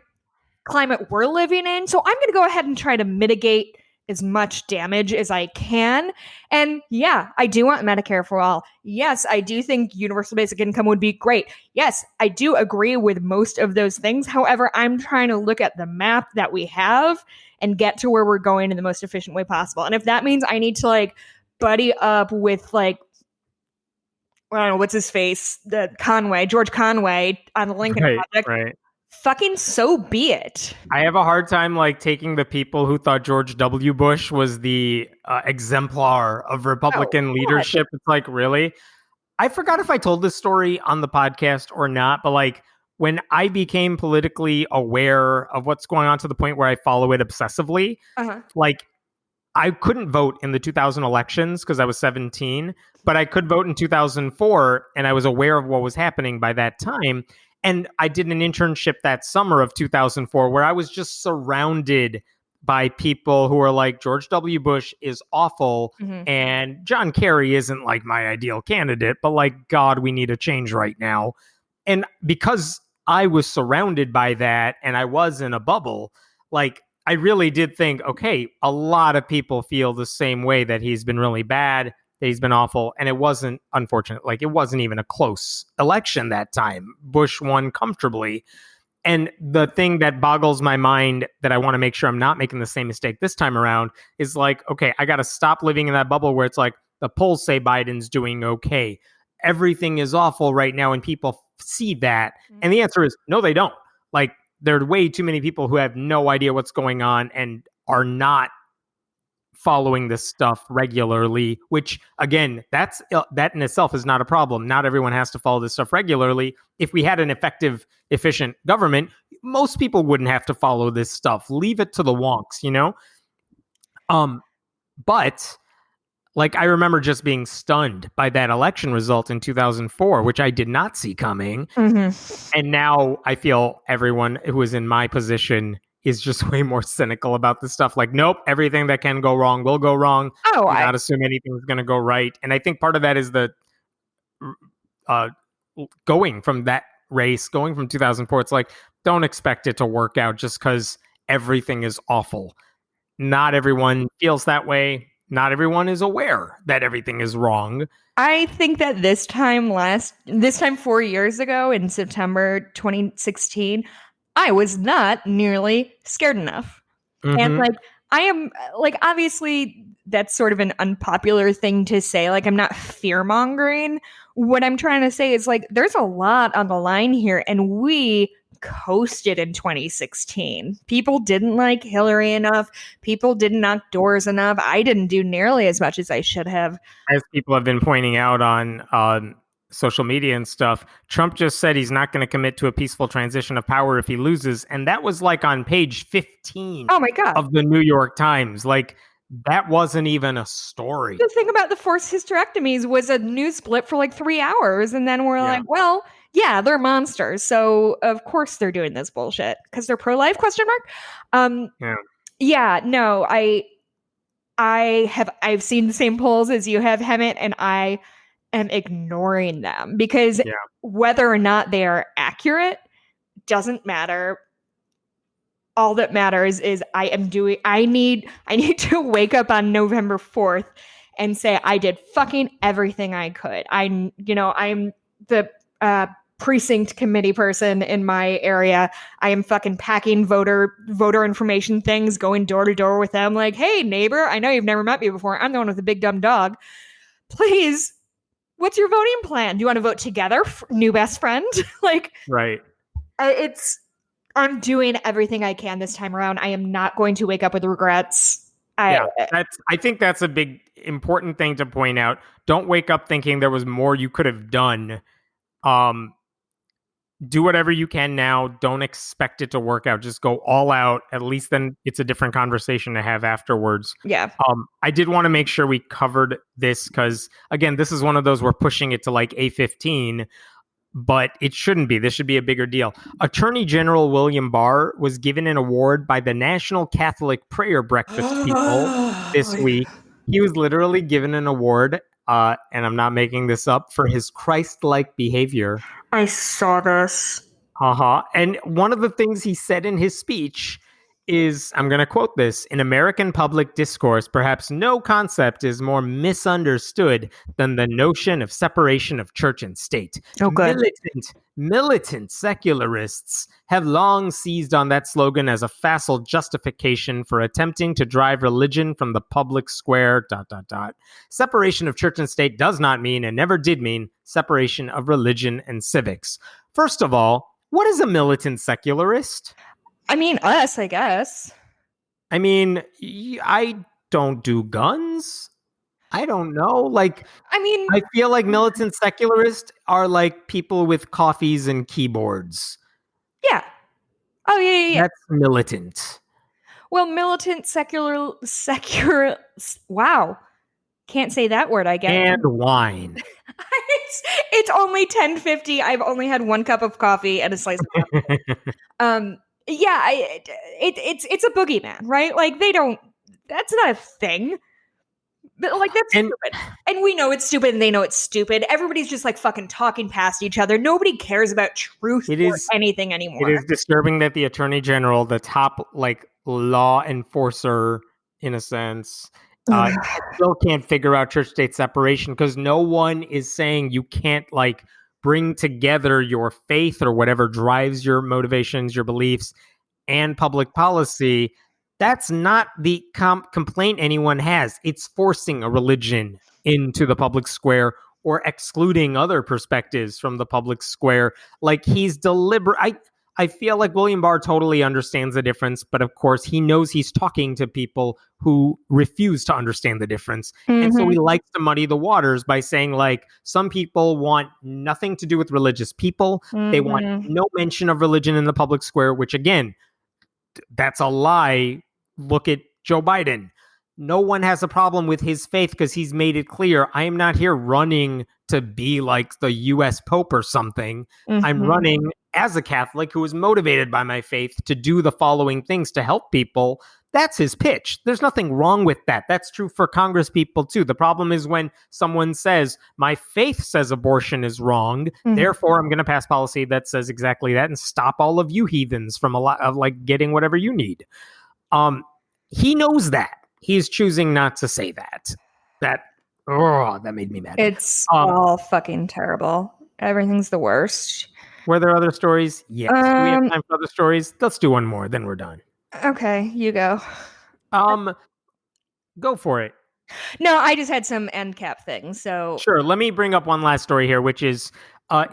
Speaker 2: climate we're living in. So I'm going to go ahead and try to mitigate as much damage as I can. And I do want Medicare for all. Yes, I do think universal basic income would be great. Yes, I do agree with most of those things. However, I'm trying to look at the map that we have and get to where we're going in the most efficient way possible. And if that means I need to like buddy up with like, I don't know, what's his face? George Conway on the Lincoln Project.
Speaker 1: Right.
Speaker 2: Fucking so be it.
Speaker 1: I have a hard time like taking the people who thought George W. Bush was the exemplar of Republican leadership. It's like, really? I forgot if I told this story on the podcast or not, but like when I became politically aware of what's going on to the point where I follow it obsessively, like I couldn't vote in the 2000 elections because I was 17, but I could vote in 2004, and I was aware of what was happening by that time. And I did an internship that summer of 2004 where I was just surrounded by people who were like, George W. Bush is awful, and John Kerry isn't like my ideal candidate, but like, God, we need a change right now. And because I was surrounded by that and I was in a bubble, like, I really did think, okay, a lot of people feel the same way, that he's been really bad, that he's been awful. And it wasn't, unfortunate, like, it wasn't even a close election that time. Bush won comfortably. And the thing that boggles my mind, that I want to make sure I'm not making the same mistake this time around, is like, okay, I got to stop living in that bubble where it's like, the polls say Biden's doing okay. Everything is awful right now, and people see that. And the answer is, no, they don't. Like, there are way too many people who have no idea what's going on and are not following this stuff regularly, which, again, that in itself is not a problem. Not everyone has to follow this stuff regularly. If we had an effective, efficient government, most people wouldn't have to follow this stuff. Leave it to the wonks, you know? But like, I remember just being stunned by that election result in 2004, which I did not see coming. And now I feel everyone who is in my position is just way more cynical about this stuff. Like, nope, everything that can go wrong will go wrong. Do not assume anything's going to go right. And I think part of that is the going from that race, going from 2004, it's like, don't expect it to work out just because everything is awful. Not everyone feels that way. Not everyone is aware that everything is wrong.
Speaker 2: I think that this time 4 years ago in September 2016, I was not nearly scared enough. And
Speaker 1: Mhm.
Speaker 2: like, I am like, obviously, that's sort of an unpopular thing to say. Like, I'm not fear mongering. What I'm trying to say is like, there's a lot on the line here, and we coasted in 2016. People didn't like Hillary enough. People didn't knock doors enough. I didn't do nearly as much as I should have.
Speaker 1: As people have been pointing out on social media and stuff, Trump just said he's not going to commit to a peaceful transition of power if he loses, and that was like on page 15
Speaker 2: Oh my God.
Speaker 1: of the New York Times. Like, that wasn't even a story.
Speaker 2: The thing about the forced hysterectomies was a news split for like 3 hours, and then we're like, well, yeah, they're monsters, so of course they're doing this bullshit because they're pro-life, question mark. No, I've seen the same polls as you have, Hemet, and I am ignoring them because whether or not they are accurate doesn't matter. All that matters is I need to wake up on November 4th and say I did fucking everything I could. I'm the precinct committee person in my area. I am fucking packing voter information things, going door to door with them like, hey neighbor, I know you've never met me before. I'm the one with the big dumb dog. Please, what's your voting plan? Do you want to vote together? New best friend? Like,
Speaker 1: Right.
Speaker 2: I'm doing everything I can this time around. I am not going to wake up with regrets.
Speaker 1: I think that's a big important thing to point out. Don't wake up thinking there was more you could have done. Do whatever you can now. Don't expect it to work out. Just go all out. At least then it's a different conversation to have afterwards.
Speaker 2: Yeah.
Speaker 1: I did want to make sure we covered this because, again, this is one of those we're pushing it to like A15. But it shouldn't be. This should be a bigger deal. Attorney General William Barr was given an award by the National Catholic Prayer Breakfast people this week. He was literally given an award, and I'm not making this up, for his Christ-like behavior.
Speaker 2: I saw this.
Speaker 1: And one of the things he said in his speech is, I'm going to quote this, in American public discourse, perhaps no concept is more misunderstood than the notion of separation of church and state.
Speaker 2: Oh, good.
Speaker 1: Militant secularists have long seized on that slogan as a facile justification for attempting to drive religion from the public square, ... Separation of church and state does not mean, and never did mean, separation of religion and civics. First of all, what is a militant secularist?
Speaker 2: I mean, us, I guess.
Speaker 1: I mean, I don't do guns. I don't know. Like, I feel like militant secularists are like people with coffees and keyboards.
Speaker 2: Yeah. Oh, yeah.
Speaker 1: That's militant.
Speaker 2: Well, militant secular. Wow. Can't say that word, I guess.
Speaker 1: And wine.
Speaker 2: It's only 10:50. I've only had one cup of coffee and a slice of apple. It's a boogeyman, right? Like, that's not a thing. But like, that's stupid. And we know it's stupid and they know it's stupid. Everybody's just like fucking talking past each other. Nobody cares about truth or anything anymore.
Speaker 1: It is disturbing that the Attorney General, the top like law enforcer in a sense, still can't figure out church-state separation because no one is saying you can't like bring together your faith or whatever drives your motivations, your beliefs, and public policy. That's not the complaint anyone has. It's forcing a religion into the public square or excluding other perspectives from the public square. Like, he's deliberate. I feel like William Barr totally understands the difference, but of course he knows he's talking to people who refuse to understand the difference. Mm-hmm. And so he likes to muddy the waters by saying, like, some people want nothing to do with religious people. Mm-hmm. They want no mention of religion in the public square, which again, that's a lie. Look at Joe Biden. No one has a problem with his faith because he's made it clear, I am not here running to be like the US Pope or something. Mm-hmm. I'm running as a Catholic who is motivated by my faith to do the following things to help people. That's his pitch. There's nothing wrong with that. That's true for Congress people too. The problem is when someone says, my faith says abortion is wrong, therefore I'm going to pass policy that says exactly that and stop all of you heathens from a lot of like getting whatever you need. He knows that. He's choosing not to say that. That made me mad.
Speaker 2: It's all fucking terrible. Everything's the worst.
Speaker 1: Were there other stories? Yes. Do we have time for other stories? Let's do one more, then we're done.
Speaker 2: Okay, you go.
Speaker 1: Go for it.
Speaker 2: No, I just had some end cap things. So
Speaker 1: Sure. Let me bring up one last story here, which is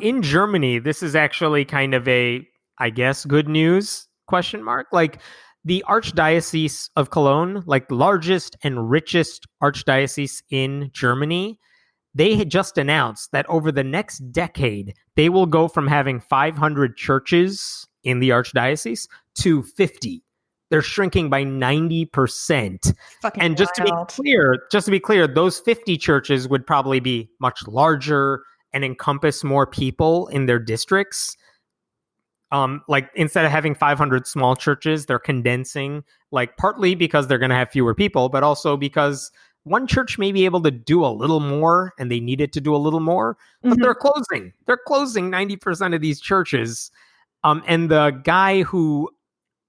Speaker 1: in Germany. This is actually kind of a, I guess, good news question mark. Like the archdiocese of Cologne, like the largest and richest archdiocese in Germany, they had just announced that over the next decade, they will go from having 500 churches in the archdiocese to 50. They're shrinking by 90%.
Speaker 2: fucking
Speaker 1: And just to be clear, those 50 churches would probably be much larger and encompass more people in their districts. Like instead of having 500 small churches, they're condensing, like partly because they're going to have fewer people, but also because one church may be able to do a little more and they need it to do a little more, but they're closing 90% of these churches. And the guy who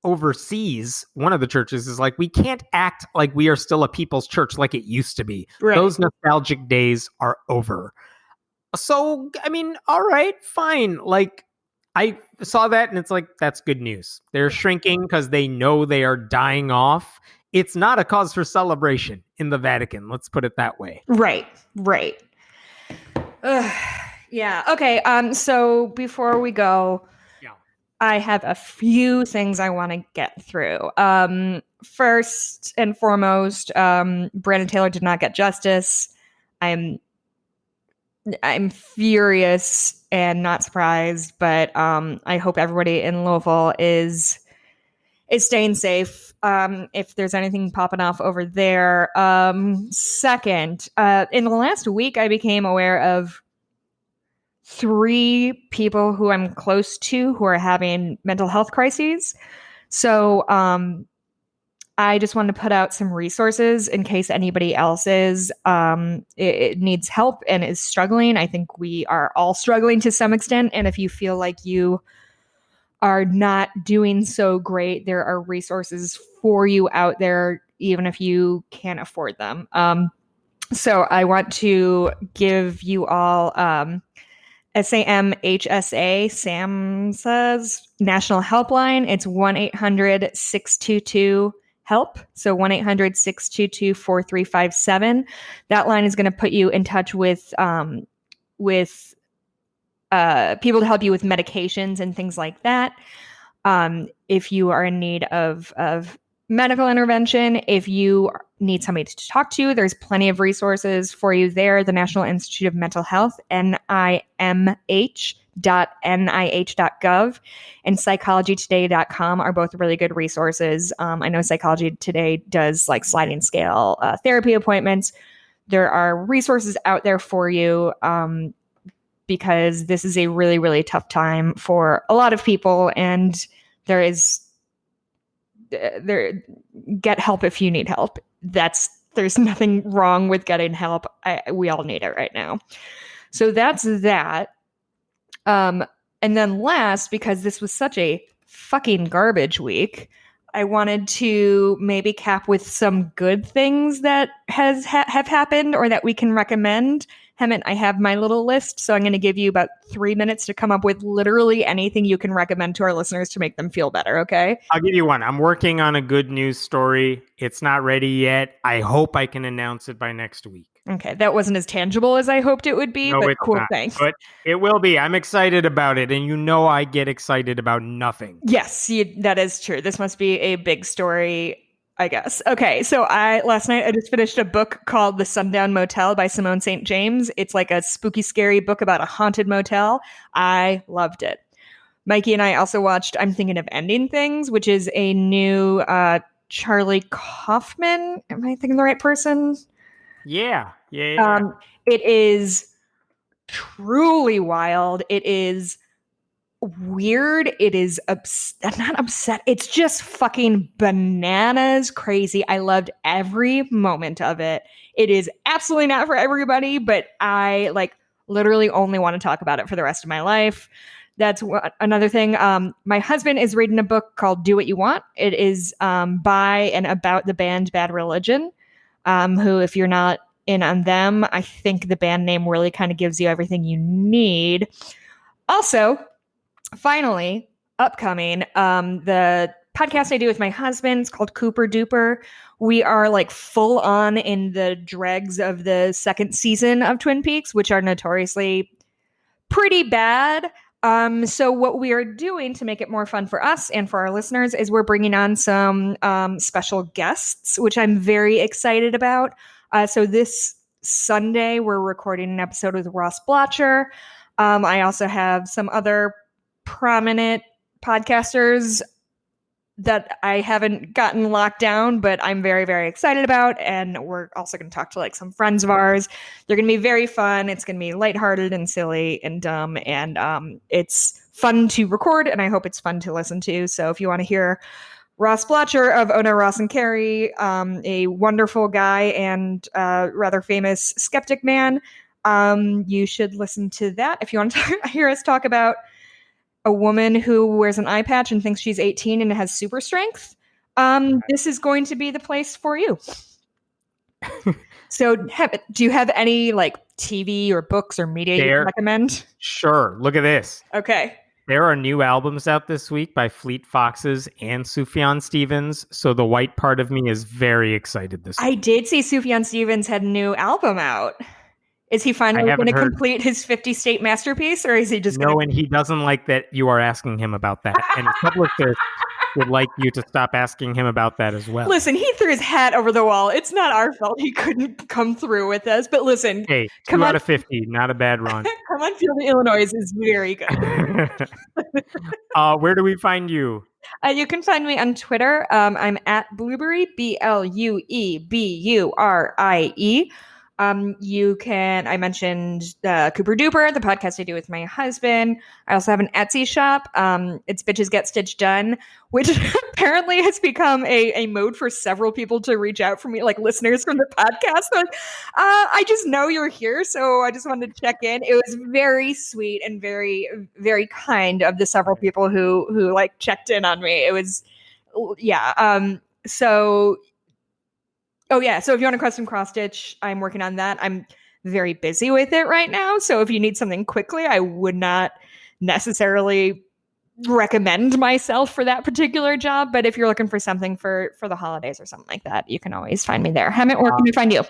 Speaker 1: oversees one of the churches is like, we can't act like we are still a people's church like it used to be.
Speaker 2: Right.
Speaker 1: Those nostalgic days are over. So, I mean, all right, fine. Like, I saw that and it's like, that's good news. They're shrinking because they know they are dying off. It's not a cause for celebration in the Vatican. Let's put it that way.
Speaker 2: Right. Yeah. Okay. So before we go, I have a few things I want to get through. First and foremost, Brandon Taylor did not get justice. I'm furious and not surprised, but I hope everybody in Louisville is staying safe. If there's anything popping off over there. Second, in the last week, I became aware of 3 people who I'm close to who are having mental health crises. So I just wanted to put out some resources in case anybody else is it needs help and is struggling. I think we are all struggling to some extent. And if you feel like you are not doing so great, there are resources for you out there, even if you can't afford them. So I want to give you all SAMHSA, SAMHSA's National Helpline. It's 1-800-622-HELP. So 1-800-622-4357. That line is going to put you in touch with people to help you with medications and things like that. If you are in need of medical intervention, if you need somebody to talk to, there's plenty of resources for you there. The National Institute of Mental Health, NIMH.nih.gov, and psychologytoday.com are both really good resources. I know Psychology Today does like sliding scale therapy appointments. There are resources out there for you because this is a really, really tough time for a lot of people, and there's get help if you need help. There's nothing wrong with getting help. We all need it right now. So that's that. And then last, because this was such a fucking garbage week, I wanted to maybe cap with some good things that have happened or that we can recommend. Hemant, I have my little list, so I'm going to give you about 3 minutes to come up with literally anything you can recommend to our listeners to make them feel better, okay?
Speaker 1: I'll give you one. I'm working on a good news story. It's not ready yet. I hope I can announce it by next week.
Speaker 2: Okay, that wasn't as tangible as I hoped it would be,
Speaker 1: no,
Speaker 2: but cool,
Speaker 1: not.
Speaker 2: Thanks.
Speaker 1: But it will be. I'm excited about it, and you know I get excited about nothing.
Speaker 2: Yes, that is true. This must be a big story, I guess. Okay, so last night I just finished a book called The Sundown Motel by Simone St. James. It's like a spooky, scary book about a haunted motel. I loved it. Mikey and I also watched I'm Thinking of Ending Things, which is a new Charlie Kaufman. Am I thinking the right person?
Speaker 1: Yeah.
Speaker 2: It is truly wild. It is weird. It is not upset. It's just fucking bananas crazy. I loved every moment of it. It is absolutely not for everybody, but I literally only want to talk about it for the rest of my life. That's another thing. My husband is reading a book called Do What You Want. It is by and about the band Bad Religion, who, if you're not in on them, I think the band name really kind of gives you everything you need. Also, finally, upcoming, the podcast I do with my husband is called Cooper Duper. We are like full on in the dregs of the second season of Twin Peaks, which are notoriously pretty bad. So what we are doing to make it more fun for us and for our listeners is we're bringing on some special guests, which I'm very excited about. So this Sunday, we're recording an episode with Ross Blotcher. I also have some other prominent podcasters that I haven't gotten locked down, but I'm very, very excited about. And we're also going to talk to like some friends of ours. They're going to be very fun. It's going to be lighthearted and silly and dumb. And it's fun to record, and I hope it's fun to listen to. So if you want to hear Ross Blotcher of Ono, Ross and Carrie, a wonderful guy and rather famous skeptic man, you should listen to that. If you want to hear us talk about a woman who wears an eye patch and thinks she's 18 and has super strength, this is going to be the place for you. So do you have any like TV or books or media you can recommend?
Speaker 1: Sure. Look at this.
Speaker 2: Okay.
Speaker 1: There are new albums out this week by Fleet Foxes and Sufjan Stevens. So the white part of me is very excited this week.
Speaker 2: I did see Sufjan Stevens had a new album out. Is he finally going to complete his 50-state masterpiece, or is he just
Speaker 1: No, and he doesn't like that you are asking him about that. And his publicist would like you to stop asking him about that as well.
Speaker 2: Listen, he threw his hat over the wall. It's not our fault he couldn't come through with us. But listen.
Speaker 1: Hey, 2 out of 50, not a bad run.
Speaker 2: Come on, Field, Illinois is very good.
Speaker 1: Where do we find you?
Speaker 2: You can find me on Twitter. I'm at Blueberry, BLUEBURIE. I mentioned Cooper Duper, the podcast I do with my husband. I also have an Etsy shop. It's Bitches Get Stitched Done, which apparently has become a mode for several people to reach out for me, like listeners from the podcast. So, I just know you're here, so I just wanted to check in. It was very sweet and very, very kind of the several people who like checked in on me. It was, yeah. Oh, yeah. So if you want to custom cross stitch, I'm working on that. I'm very busy with it right now. So if you need something quickly, I would not necessarily recommend myself for that particular job. But if you're looking for something for the holidays or something like that, you can always find me there. Hemant, where can we find you?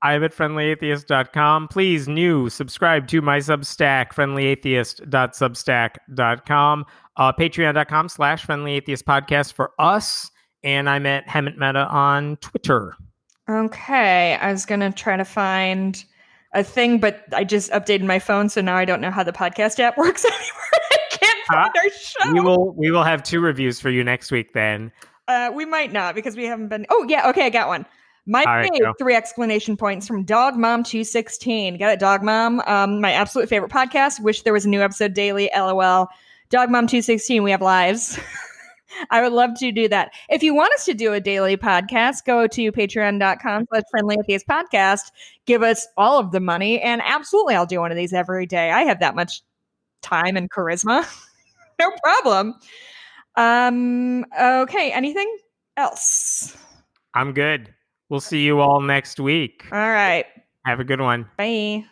Speaker 1: I'm at friendlyatheist.com. Please subscribe to my Substack, friendlyatheist.substack.com, patreon.com/friendlyatheistpodcast for us. And I'm at Hemant Mehta on Twitter.
Speaker 2: Okay, I was going to try to find a thing, but I just updated my phone, so now I don't know how the podcast app works anymore. I can't find our show.
Speaker 1: We will have 2 reviews for you next week then.
Speaker 2: We might not, because we haven't been... Oh, yeah, okay, I got one. My fave, 3 exclamation points from Dog Mom 216. Got it, Dog Mom? My absolute favorite podcast. Wish there was a new episode daily, LOL. Dog Mom 216, we have lives. I would love to do that. If you want us to do a daily podcast, go to patreon.com/friendlyatheistpodcast. Give us all of the money, and absolutely I'll do one of these every day. I have that much time and charisma. No problem. Okay, anything else?
Speaker 1: I'm good. We'll see you all next week.
Speaker 2: All right.
Speaker 1: Have a good one.
Speaker 2: Bye.